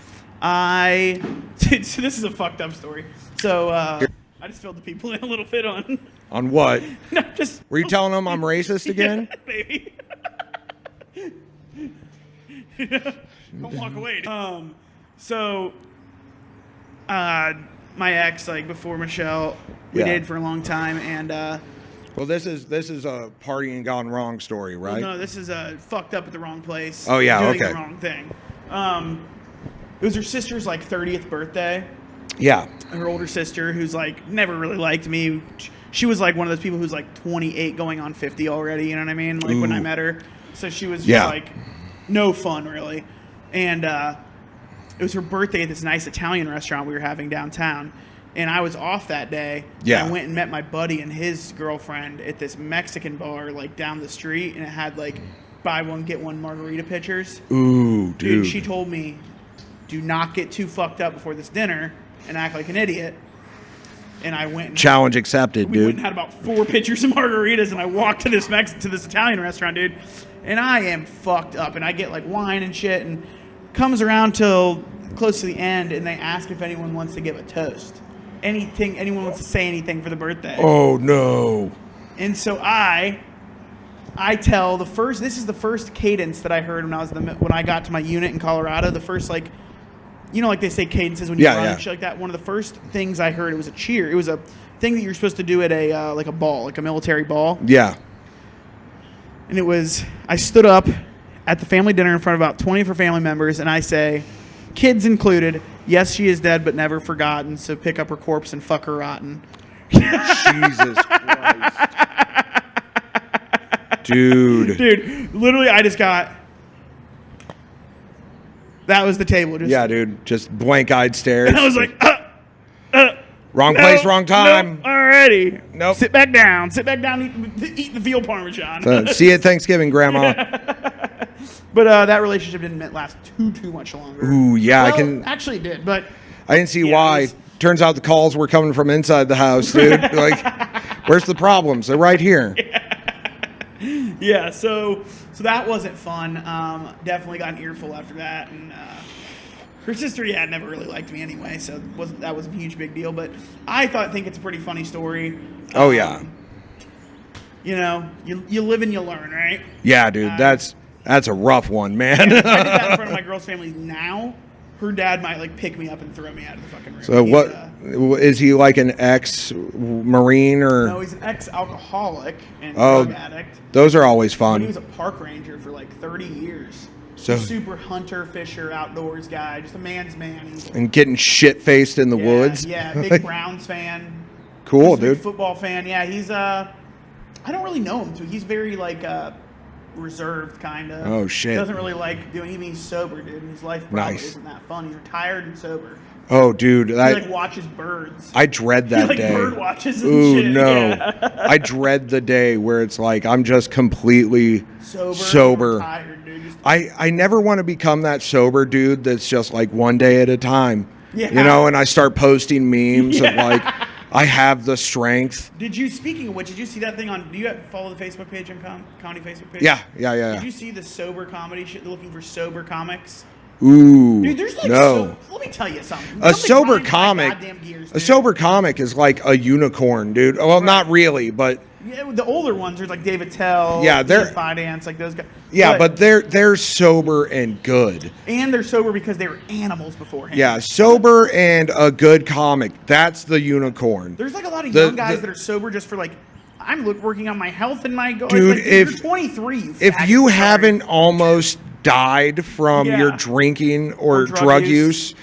So this is a fucked up story. So I just filled the people in a little bit on On what? No, just Were you telling them I'm racist again? maybe. Don't walk away. So, my ex, like before Michelle, we Yeah. dated for a long time, and Well, this is a partying gone wrong story, right? no, this is fucked up at the wrong place. Oh, yeah, doing okay. the wrong thing. It was her sister's like 30th birthday. Yeah. Her older sister, who's like never really liked me. She was like one of those people who's like 28 going on 50 already, you know what I mean? Like when I Ooh. met her. So she was just Yeah. like no fun really. And it was her birthday at this nice Italian restaurant we were having downtown. And I was off that day. Yeah. I went and met my buddy and his girlfriend at this Mexican bar like down the street, and it had like buy one get one margarita pitchers. Ooh, dude. She told me, do not get too fucked up before this dinner and act like an idiot. And I went. Challenge accepted, We went dude. and had about 4 pitchers of margaritas, and I walked to this Italian restaurant, dude. And I am fucked up, and I get like wine and shit, and comes around till close to the end, and they ask if anyone wants to give a toast. Anyone wants to say anything for the birthday. Oh no. And so I tell this is the first cadence that I heard when I got to my unit in Colorado. The first like they say cadences when you Yeah, run yeah. and shit like that. One of the first things I heard, it was a cheer. It was a thing that you're supposed to do at a like a ball, like a military ball. Yeah. And it was, I stood up at the family dinner in front of about 20 of her family members, and I say, kids included, yes, she is dead but never forgotten, so pick up her corpse and fuck her rotten. Jesus Christ. Dude. Dude, literally, I just got. That was the table. Just, Yeah, dude. Just blank-eyed stares. And I was like, wrong no, place, wrong time. No, alrighty. Nope. Sit back down. Sit back down. Eat the veal parmesan. See you at Thanksgiving, Grandma. But that relationship didn't last too much longer. Ooh, yeah, Well, I can. Actually, it did, but I didn't see yeah, why. it was- Turns out the calls were coming from inside the house, dude. Like, where's the problems? They're right here. yeah. So that wasn't fun. Definitely got an earful after that, and her sister, never really liked me anyway, so that wasn't a huge big deal. But I think it's a pretty funny story. Oh yeah, You know, you live and you learn, right? yeah, dude. That's a rough one, man. If I did that in front of my girl's family now, her dad might like pick me up and throw me out of the fucking room. So He's, what is he like, an ex-marine or? No, he's an ex-alcoholic and Oh. drug addict. Those are always But he was fun. a park ranger for like 30 years. So- Super hunter, fisher, outdoors guy, just a man's man. He's And getting shit-faced in the woods. Yeah, big Browns fan. Cool, He's a big dude. football fan. Yeah, he's I don't really know him too. He's very like reserved kind of. Oh, shit. Doesn't really like doing anything. He's sober, dude. And his life probably Nice. isn't that fun. He's retired and sober. Oh, dude, He I like watches birds. dread He that like day. bird watches and Ooh, shit. no. Yeah. I dread the day where it's like I'm just completely Sober. Retired, dude. Just, I never want to become that sober dude that's just like one day at a time. Yeah. You know, and I start posting memes of Yeah. like, I have the strength. Speaking of which, did you see that thing do you follow the Facebook page on comedy Facebook page? Yeah. Did you see the sober comedy shit? They're looking for sober comics. Ooh. Dude, there's like no. let me tell you something. A Something sober grinds my comic. goddamn gears, A dude. sober comic is like a unicorn, dude. Well, not really, but Yeah, the older ones, there's like David Tell, Yeah, they're- Ian Finance, like those guys. yeah, but they're sober and good. and they're sober because they were animals beforehand. Yeah, sober and a good comic. That's the unicorn. There's like a lot of The- young guys the- that are sober just for like, I'm working on my health and my goals. Dude, like, if- you're 23, you If faggot, you sorry. haven't almost died from Yeah. your drinking or drug use,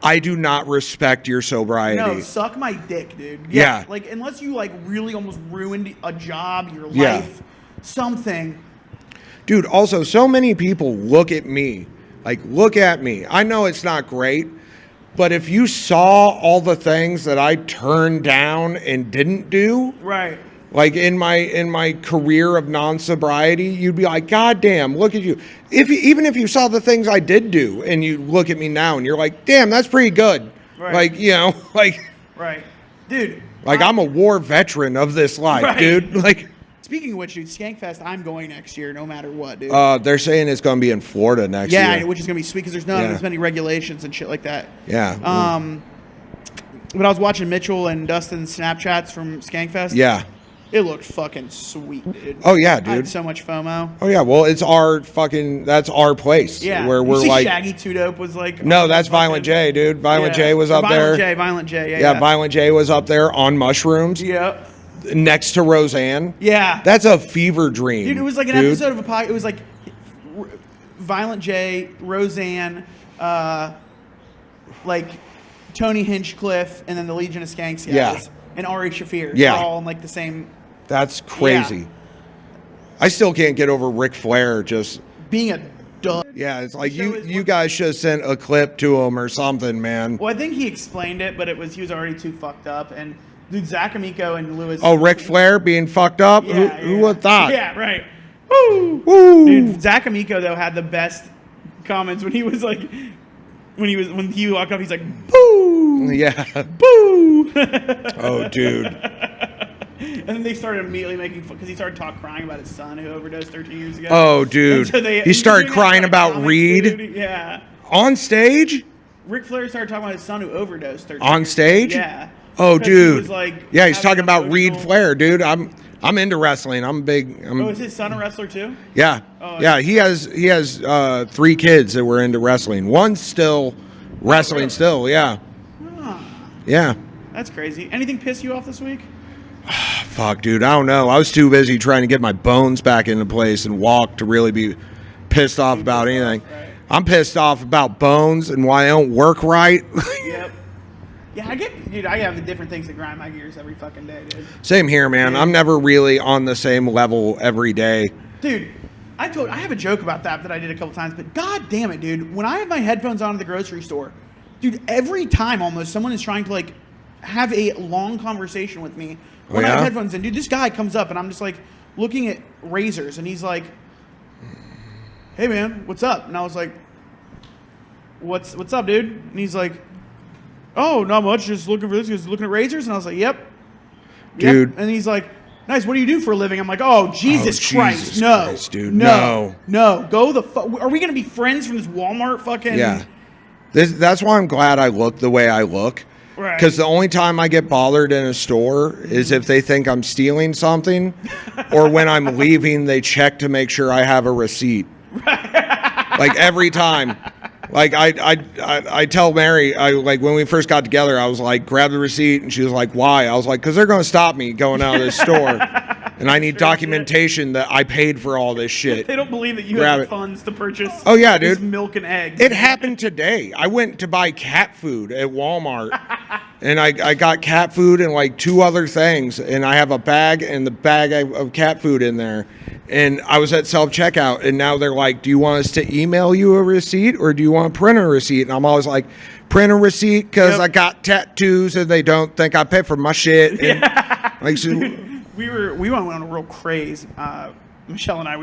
I do not respect your sobriety. No, suck my dick, dude. Yeah. Like, unless you, like, really almost ruined a job, your Yeah. life, something. Dude, also, so many people look at me. Like, look at me. I know it's not great, but if you saw all the things that I turned down and didn't do, Right. like in my career of non-sobriety, you'd be like, God damn, look at you. Even if you saw the things I did do and you look at me now and you're like, damn, that's pretty good. Right. Like, you know, like Right. Dude. I'm a war veteran of this life, Right. dude. Like, Speaking of which, dude, Skankfest, I'm going next year, no matter what, dude. they're saying it's going to be in Florida next yeah, year. which is gonna be sweet because there's not Yeah. as many regulations and shit like that. Yeah. But I was watching Mitchell and Dustin's Snapchats from Skankfest. Yeah. It looked fucking sweet, dude. Oh yeah, I had dude. so much FOMO. Oh yeah. Well, it's our fucking. That's our place. Yeah. Where You we're see like. Shaggy Two Dope was like. No, on that's the fucking- Violent J, dude. Violent Yeah. J was Or up there. Violent J. Yeah, Violent J was up there on mushrooms Yeah. next to Roseanne. Yeah. That's a fever dream. Dude, it was like an dude. episode of a podcast. It was like Violent J, Roseanne, like Tony Hinchcliffe, and then the Legion of Skanks guys, Yeah. and Ari Shafir. Yeah. all in like the same. That's crazy. Yeah. I still can't get over Ric Flair. Just Being a dud. yeah, it's like The show is you what- guys should have sent a clip to him or something, man. Well, I think he explained it, but he was already too fucked up. And dude, Zach Amico and Lewis. Oh, Ric Flair being fucked up. Yeah, Who would have thought? Yeah, right. Woo! Woo. Dude, Zach Amico though had the best comments when he was like, when he walked up, he's like, boo, Yeah. boo. Oh, dude. And then they started immediately making fun because he started crying about his son who overdosed 13 years ago. Oh, And dude. so He started doing that crying kind of about comics, Reed dude. Yeah. on stage. Ric Flair started talking about his son who overdosed 13 On years stage? ago. Yeah. Oh, Because he dude. was, like, Yeah, he's having talking about Reed emotional- Flair, dude. I'm into wrestling. I'm big. Oh, is his son a wrestler too? Yeah. Oh, Yeah, he has 3 kids that were into wrestling. One's still wrestling really? still, yeah. Huh. Yeah. That's crazy. Anything piss you off this week? Fuck, dude. I don't know. I was too busy trying to get my bones back into place and walk to really be pissed off about anything. right. I'm pissed off about bones and why I don't work right. Yep. Yeah, I have the different things that grind my gears every fucking day, dude. Same here, man. I'm never really on the same level every day. Dude, I have a joke about that I did a couple times, but god damn it, dude. When I have my headphones on at the grocery store, dude, every time almost someone is trying to like have a long conversation with me when I yeah? have headphones in. Dude, this guy comes up and I'm just like looking at razors and he's like, "Hey man, what's up?" And I was like, "What's up, dude?" And he's like, "Oh, not much. Just looking for this. He's looking at razors." And I was like, "Yep, Dude. Yep. And he's like, "Nice. What do you do for a living?" I'm like, "Oh, Jesus Jesus Christ, no, Christ, dude, no, Go the fuck. Are we gonna be friends from this Walmart fucking?" Yeah. That's why I'm glad I look the way I look. Right. Because the only time I get bothered in a store is if they think I'm stealing something, or when I'm leaving, they check to make sure I have a receipt. Like every time. Like I tell Mary, like when we first got together, I was like, grab the receipt, and she was like, why? I was like, because they're going to stop me going out of this store, and I need documentation that I paid for all this shit. They don't believe that you Grab have the it. funds to purchase. Oh, yeah, this dude. milk and eggs. It happened today. I went to buy cat food at Walmart, and I got cat food and like 2 other things, and I have a bag and the bag of cat food in there. And I was at self-checkout, and now they're like, do you want us to email you a receipt, or do you want to print a receipt? And I'm always like, print a receipt, because Yep. I got tattoos, and they don't think I pay for my shit. And like, so, we went on a real craze. Michelle and I,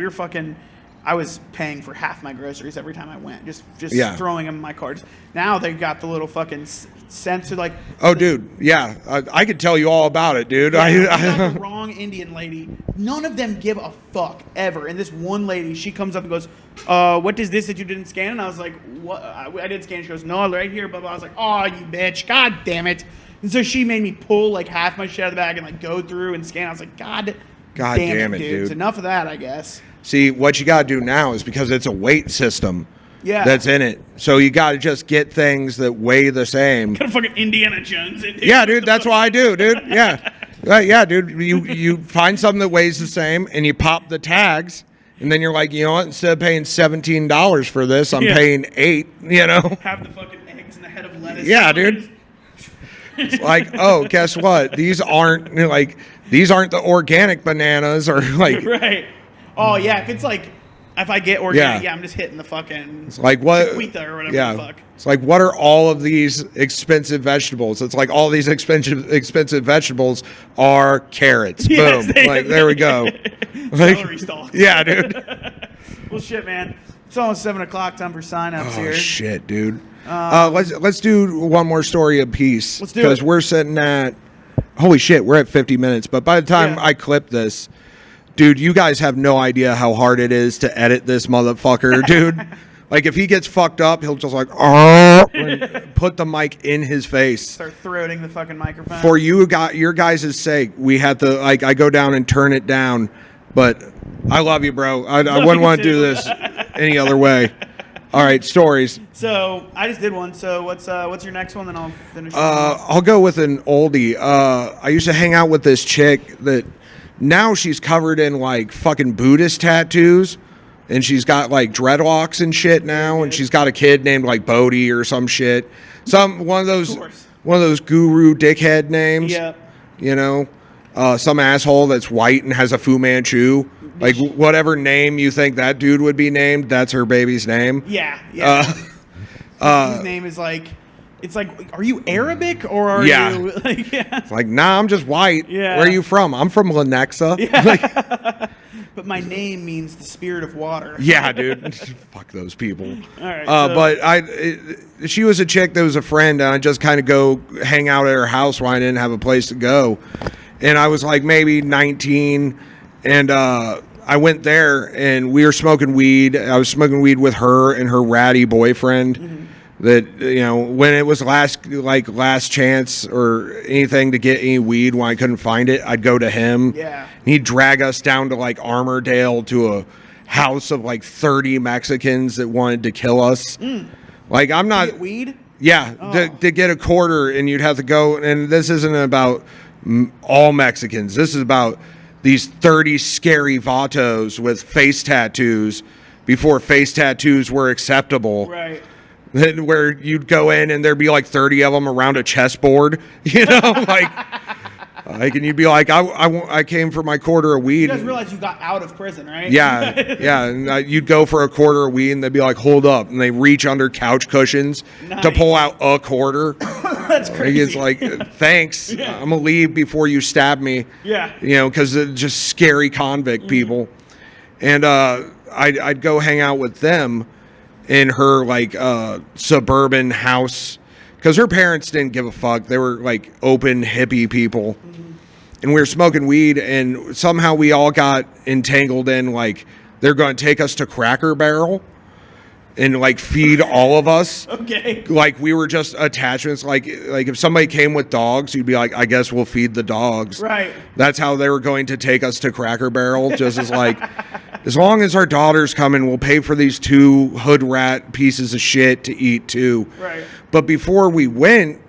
I was paying for half my groceries every time I went, just Yeah. throwing them in my carts. Now they got the little fucking sensor, like oh, dude, yeah, I could tell you all about it, dude. we got the wrong Indian lady. None of them give a fuck ever. And this one lady, she comes up and goes, "What is this that you didn't scan?" And I was like, "What? I didn't scan." She goes, "No, right here." Blah blah. I was like, "Oh, you bitch! God damn it!" And so she made me pull like half my shit out of the bag and like go through and scan. I was like, "God damn it, dude!" dude. Enough of that, I guess. See, what you got to do now is because it's a weight system Yeah. that's in it. So you got to just get things that weigh the same. Got a fucking Indiana Jones in Yeah, dude, that's what I do, dude. Yeah. Yeah, dude, you find something that weighs the same and you pop the tags, and then you're like, you know what, instead of paying $17 for this, I'm Yeah. paying $8, you know? Have the fucking eggs and the head of lettuce. Yeah, dude. It's like, oh, guess what? These aren't the organic bananas, or like Right. Oh yeah, if I get organic, Yeah. I'm just hitting the fucking like what chiquita or whatever yeah the fuck. It's like, what are all of these expensive vegetables? It's like all these expensive vegetables are carrots. Yes, Boom. Like, there we go. Like, Celery stalks. yeah, dude. Well, shit, man. It's almost 7 o'clock. Time for sign-ups Oh here. shit, dude. Let's do one more story apiece. Let's do because it. we're sitting at, holy shit, we're at 50 minutes. But by the time Yeah. I clip this, dude, you guys have no idea how hard it is to edit this motherfucker, dude. Like if he gets fucked up, he'll just like and put the mic in his face. Start throating the fucking microphone. For your guys' sake, we had to like I go down and turn it down, but I love you, bro. I wouldn't want to do this any other way. All right, stories. So I just did one. So what's your next one? Then I'll finish. I'll go with an oldie. I used to hang out with this chick that now she's covered in like fucking Buddhist tattoos, and she's got like dreadlocks and shit now, and she's got a kid named like Bodhi or some shit, one of those guru dickhead names. Yep. You know, some asshole that's white and has a Fu Manchu. Like whatever name you think that dude would be named, that's her baby's name. Yeah. His name is like, it's like, are you Arabic or are you like? Yeah. It's like, nah, I'm just white. Yeah. Where are you from? I'm from Lenexa. Yeah. Like, but my name means the spirit of water. yeah, dude. Fuck those people. All right. But she was a chick that was a friend, and I just kind of go hang out at her house when I didn't have a place to go. And I was like maybe 19, and I went there, and we were smoking weed. I was smoking weed with her and her ratty boyfriend. Mm-hmm. That, you know, when it was last chance or anything to get any weed when I couldn't find it, I'd go to him. Yeah. And he'd drag us down to like Armourdale to a house of like 30 Mexicans that wanted to kill us. Like I'm not Get weed. Yeah, to get a quarter, and you'd have to go. And this isn't about all Mexicans. This is about these 30 scary vatos with face tattoos before face tattoos were acceptable. Right. Where you'd go in and there'd be like 30 of them around a chessboard, you know, and you'd be like, I came for my quarter of weed. You guys realize you got out of prison, right? Yeah, yeah, and you'd go for a quarter of weed, and they'd be like, hold up, and they reach under couch cushions to pull out a quarter. That's crazy. It's like, thanks, I'm gonna leave before you stab me. Yeah. You know, because it's just scary convict people, and I'd go hang out with them in her like suburban house, because her parents didn't give a fuck. They were like open hippie people. And we were smoking weed, and somehow we all got entangled in like they're going to take us to Cracker Barrel and like feed all of us. Okay. Like we were just attachments. Like if somebody came with dogs, you'd be like, I guess we'll feed the dogs. Right. That's how they were going to take us to Cracker Barrel. Just as like, as long as our daughters come in, we'll pay for these two hood rat pieces of shit to eat too. Right. But before we went,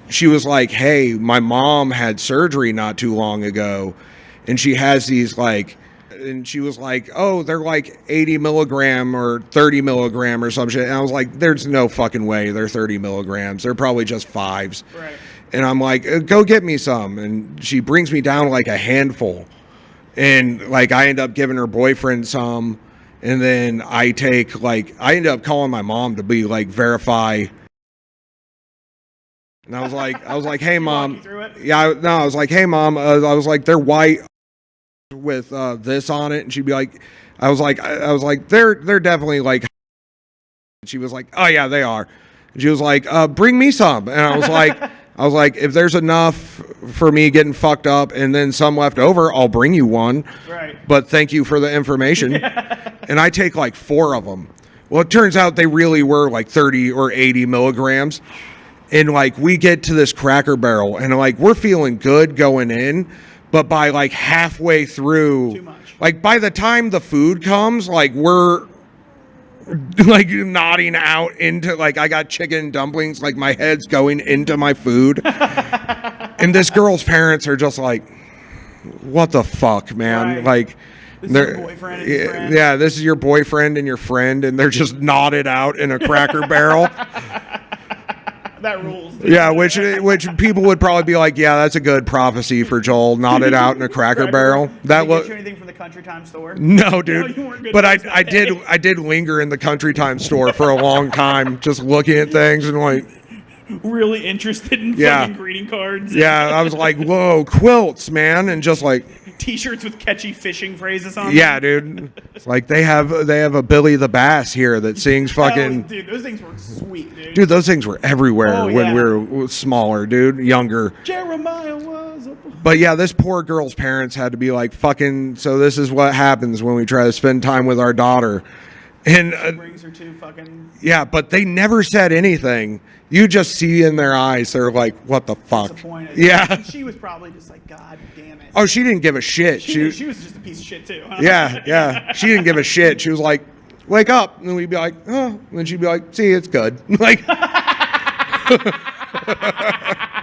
she was like, hey, my mom had surgery not too long ago, and she has these like, and she was like, oh, they're like 80 milligram or 30 milligram or some shit. And I was like, there's no fucking way they're 30 milligrams. They're probably just fives. Right. And I'm like, go get me some. And she brings me down like a handful. And like I end up giving her boyfriend some. And then I end up calling my mom to be like, verify. And I was like, hey, mom. I was like, hey, mom. I was like, they're white with this on it. And she'd be like, I was like, they're definitely like. And she was like, oh yeah, they are. And she was like, bring me some. And I was like, if there's enough for me getting fucked up and then some left over, I'll bring you one. Right. But thank you for the information. And I take like 4 of them. Well, it turns out they really were like 30 or 80 milligrams. And like we get to this Cracker Barrel, and like we're feeling good going in, but by like halfway through, Too much. like by the time the food comes, like we're like nodding out into like I got chicken dumplings, like my head's going into my food. And this girl's parents are just like, what the fuck, man? Right. Like This is your boyfriend and your friend. yeah, this is your boyfriend and your friend, and they're just knotted out in a Cracker Barrel. That rules. Yeah, which people would probably be like, yeah, that's a good prophecy for Joel, knotted out in a Cracker Barrel. That Did they was get you anything from the Country Time store? no, dude. No, you weren't good But at I did linger in the Country Time store for a long time, just looking at things and like, Really interested in Yeah. fucking greeting cards. yeah, I was like, whoa, quilts, man, and just like, T-shirts with catchy fishing phrases on yeah, them. dude. It's like they have a Billy the Bass here that sings fucking. Dude, those things were sweet, dude. Dude, those things were everywhere Oh, when yeah. we were smaller, dude, younger. Jeremiah was a... But yeah, this poor girl's parents had to be like, fucking, so this is what happens when we try to spend time with our daughter. And brings her to fucking yeah, but they never said anything. You just see in their eyes, they're like, "What the fuck?" disappointed. Yeah. And she was probably just like, God damn it. Oh, she didn't give a shit. She was just a piece of shit too. Huh? Yeah. She didn't give a shit. She was like, "Wake up," and we'd be like, "Oh," and then she'd be like, "See, it's good." Like,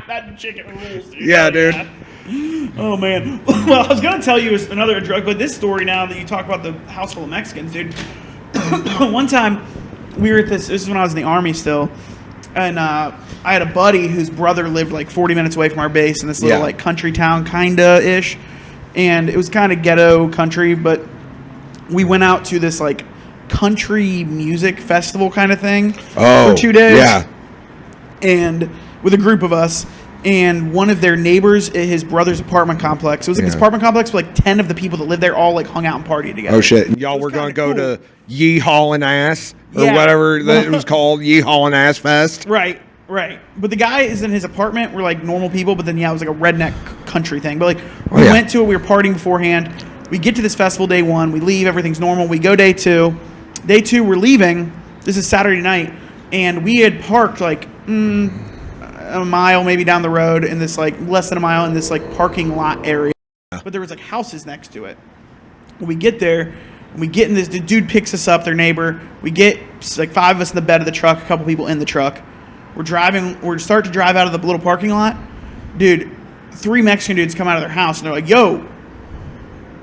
That chicken rules, dude. yeah, dude. Oh man. Well, I was gonna tell you another drug, but this story now that you talk about the house full of Mexicans, dude. One time we were at this is when I was in the army still, and I had a buddy whose brother lived like 40 minutes away from our base in this little Yeah. like country town kinda ish, and it was kind of ghetto country, but we went out to this like country music festival kind of thing Oh, for 2 days, yeah. and with a group of us. And one of their neighbors at his brother's apartment complex. It was like this Yeah. apartment complex with like 10 of the people that lived there all like hung out and partied together. Oh shit! And y'all It was were gonna kinda go cool. to Yee Haulin' Ass or Yeah. whatever that it was called, Yee Haulin' Ass Fest. Right. But the guy is in his apartment. We're like normal people, but then yeah, it was like a redneck country thing. But like we yeah. went to it. We were partying beforehand. We get to this festival day one. We leave. Everything's normal. We go day two. Day two, we're leaving. This is Saturday night, and we had parked like a mile maybe down the road in this like less than a mile in this like parking lot area. But there was like houses next to it. When we get there, and we get in this, the dude picks us up, their neighbor. We get like 5 of us in the bed of the truck, a couple people in the truck. We're start to drive out of the little parking lot. Dude, 3 Mexican dudes come out of their house and they're like, "Yo."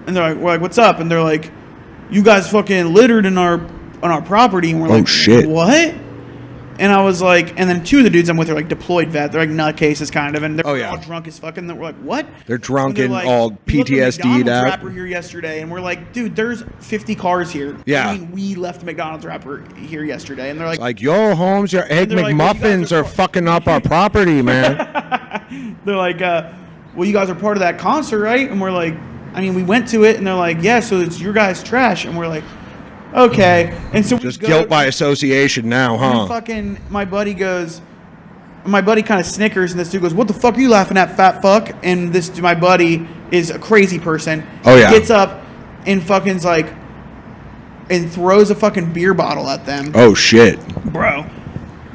And they're like, we're like, "What's up?" And they're like, "You guys fucking littered on our property." And we're like, shit. "What?" And I was like, and then 2 of the dudes I'm with are like deployed vet. They're like nutcases kind of, and they're Oh, yeah. all drunk as fucking. We're like, "What?" They're drunk they're and like, all "You left a PTSD'd McDonald's out. wrapper here yesterday," and we're like, "Dude, there's 50 cars here." Yeah. I mean, we left a McDonald's wrapper here yesterday, and they're like, Like, yo, Holmes, your egg they're like, well, you guys McMuffins are are fucking up our property, man. they're like, "Well, you guys are part of that concert, right?" And we're like, "I mean, we went to it," and they're like, "Yeah, so it's your guys' trash," and we're like, "Okay." And so we Just go- guilt by association now, and huh? fucking my buddy kind of snickers, and this dude goes, "What the fuck are you laughing at, fat fuck?" And my buddy is a crazy person. Oh, yeah. Gets up and fucking's like, and throws a fucking beer bottle at them. Oh shit! Bro,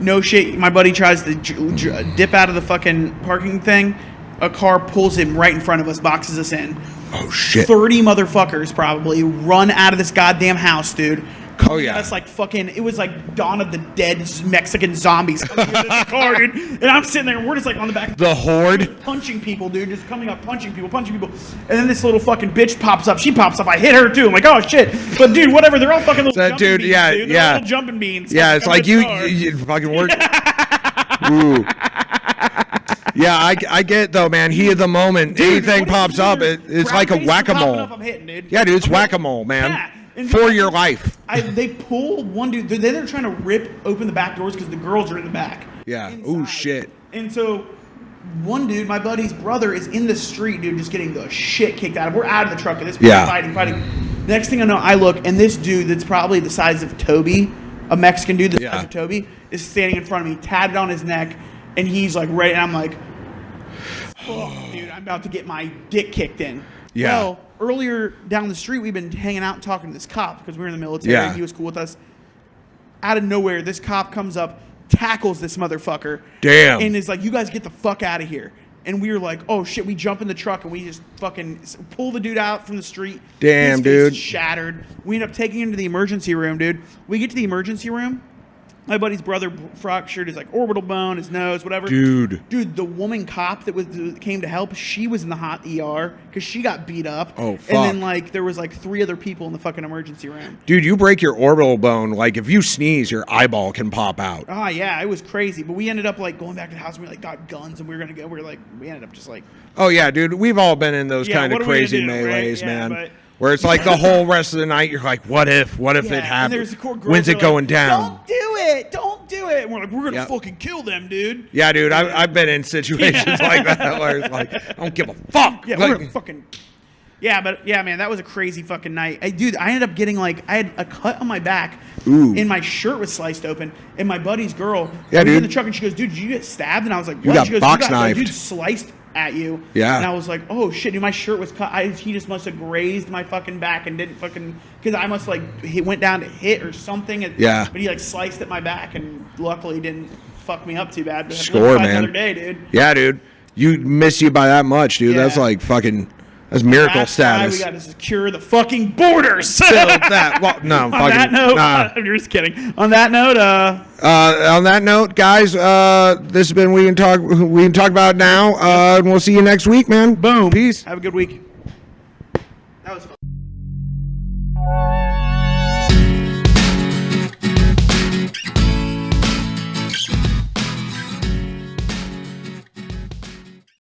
no shit. My buddy tries to dip out of the fucking parking thing. A car pulls him right in front of us, boxes us in. Oh shit! 30 motherfuckers probably run out of this goddamn house, dude. Oh, yeah. It's like fucking, it was like Dawn of the Dead Mexican zombies coming into the car, dude. And I'm sitting there and we're just like on the back. The horde. Punching people, dude. Just coming up, punching people. And then this little fucking bitch pops up. She pops up. I hit her too. I'm like, oh shit. But dude, whatever. They're all fucking little That jumping dude, beans, yeah, dude. They're yeah. all little jumping beans. Yeah, it's Coming like in the car. you fucking work. Ooh. Yeah, I get it though, man. Heat of the moment. Dude, Anything what is pops up, weird? it's Brown like a faces are popping whack-a-mole. up, I'm hitting, dude. Yeah, dude, it's I'm hitting. whack-a-mole, man. Yeah. And For your life. They pull one dude. Then they're trying to rip open the back doors because the girls are in the back. Yeah. Inside. Ooh, shit. And so one dude, my buddy's brother, is in the street, dude, just getting the shit kicked out of him. We're out of the truck at this point, Yeah. fighting. Next thing I know, I look, and this dude that's probably the size of Toby, a Mexican dude the Yeah. size of Toby, is standing in front of me, tatted on his neck, and he's like ready, and I'm like, oh, dude, I'm about to get my dick kicked in. Yeah. Well, earlier down the street, we've been hanging out and talking to this cop because we were in the military. Yeah. He was cool with us. Out of nowhere, this cop comes up, tackles this motherfucker. Damn. And is like, "You guys get the fuck out of here." And we were like, "Oh shit!" We jump in the truck and we just fucking pull the dude out from the street. Damn, His face dude. is shattered. We end up taking him to the emergency room, dude. We get to the emergency room. My buddy's brother fractured his like orbital bone, his nose, whatever. Dude. The woman cop that came to help, she was in the hot ER because she got beat up. Oh, And fuck. then like there was like 3 other people in the fucking emergency room. Dude, you break your orbital bone, like if you sneeze, your eyeball can pop out. Ah, yeah, it was crazy. But we ended up like going back to the house and we like got guns and we were gonna go. We ended up just like, Oh yeah, dude, we've all been in those Yeah, kind of what are we gonna crazy do, right? melees, Yeah, man. but- Where it's like the whole rest of the night, you're like, what if yeah. it And happens? there's the core girls When's that it are going like, down? Don't do it. And we're like, we're gonna Yep. fucking kill them, dude. Yeah, dude, I've been in situations like that where it's like, I don't give a fuck. Yeah, Like, we're gonna fucking. Yeah, but yeah, man, that was a crazy fucking night. Dude, I ended up getting like I had a cut on my back, Ooh. and my shirt was sliced open. And my buddy's girl, Yeah, we were in dude. the truck, and she goes, "Dude, did you get stabbed?" And I was like, "What?" You got She goes, box "You got, like, knifed." dude, sliced at you. Yeah. And I was like, oh shit, dude, my shirt was cut. He just must have grazed my fucking back and didn't fucking, because I must he went down to hit or something. Yeah. But he sliced at my back and luckily didn't fuck me up too bad. But Score, man. Another day, dude. Yeah, dude. You miss you by that much, dude. Yeah. That's like fucking. That's miracle That's status. why we got to secure the fucking borders. Build that. Well, no, On fucking. that note, Nah. I'm just kidding. On that note, On that note, guys, this has been We Can Talk About It Now. And we'll see you next week, man. boom. Peace. Have a good week. That was fun.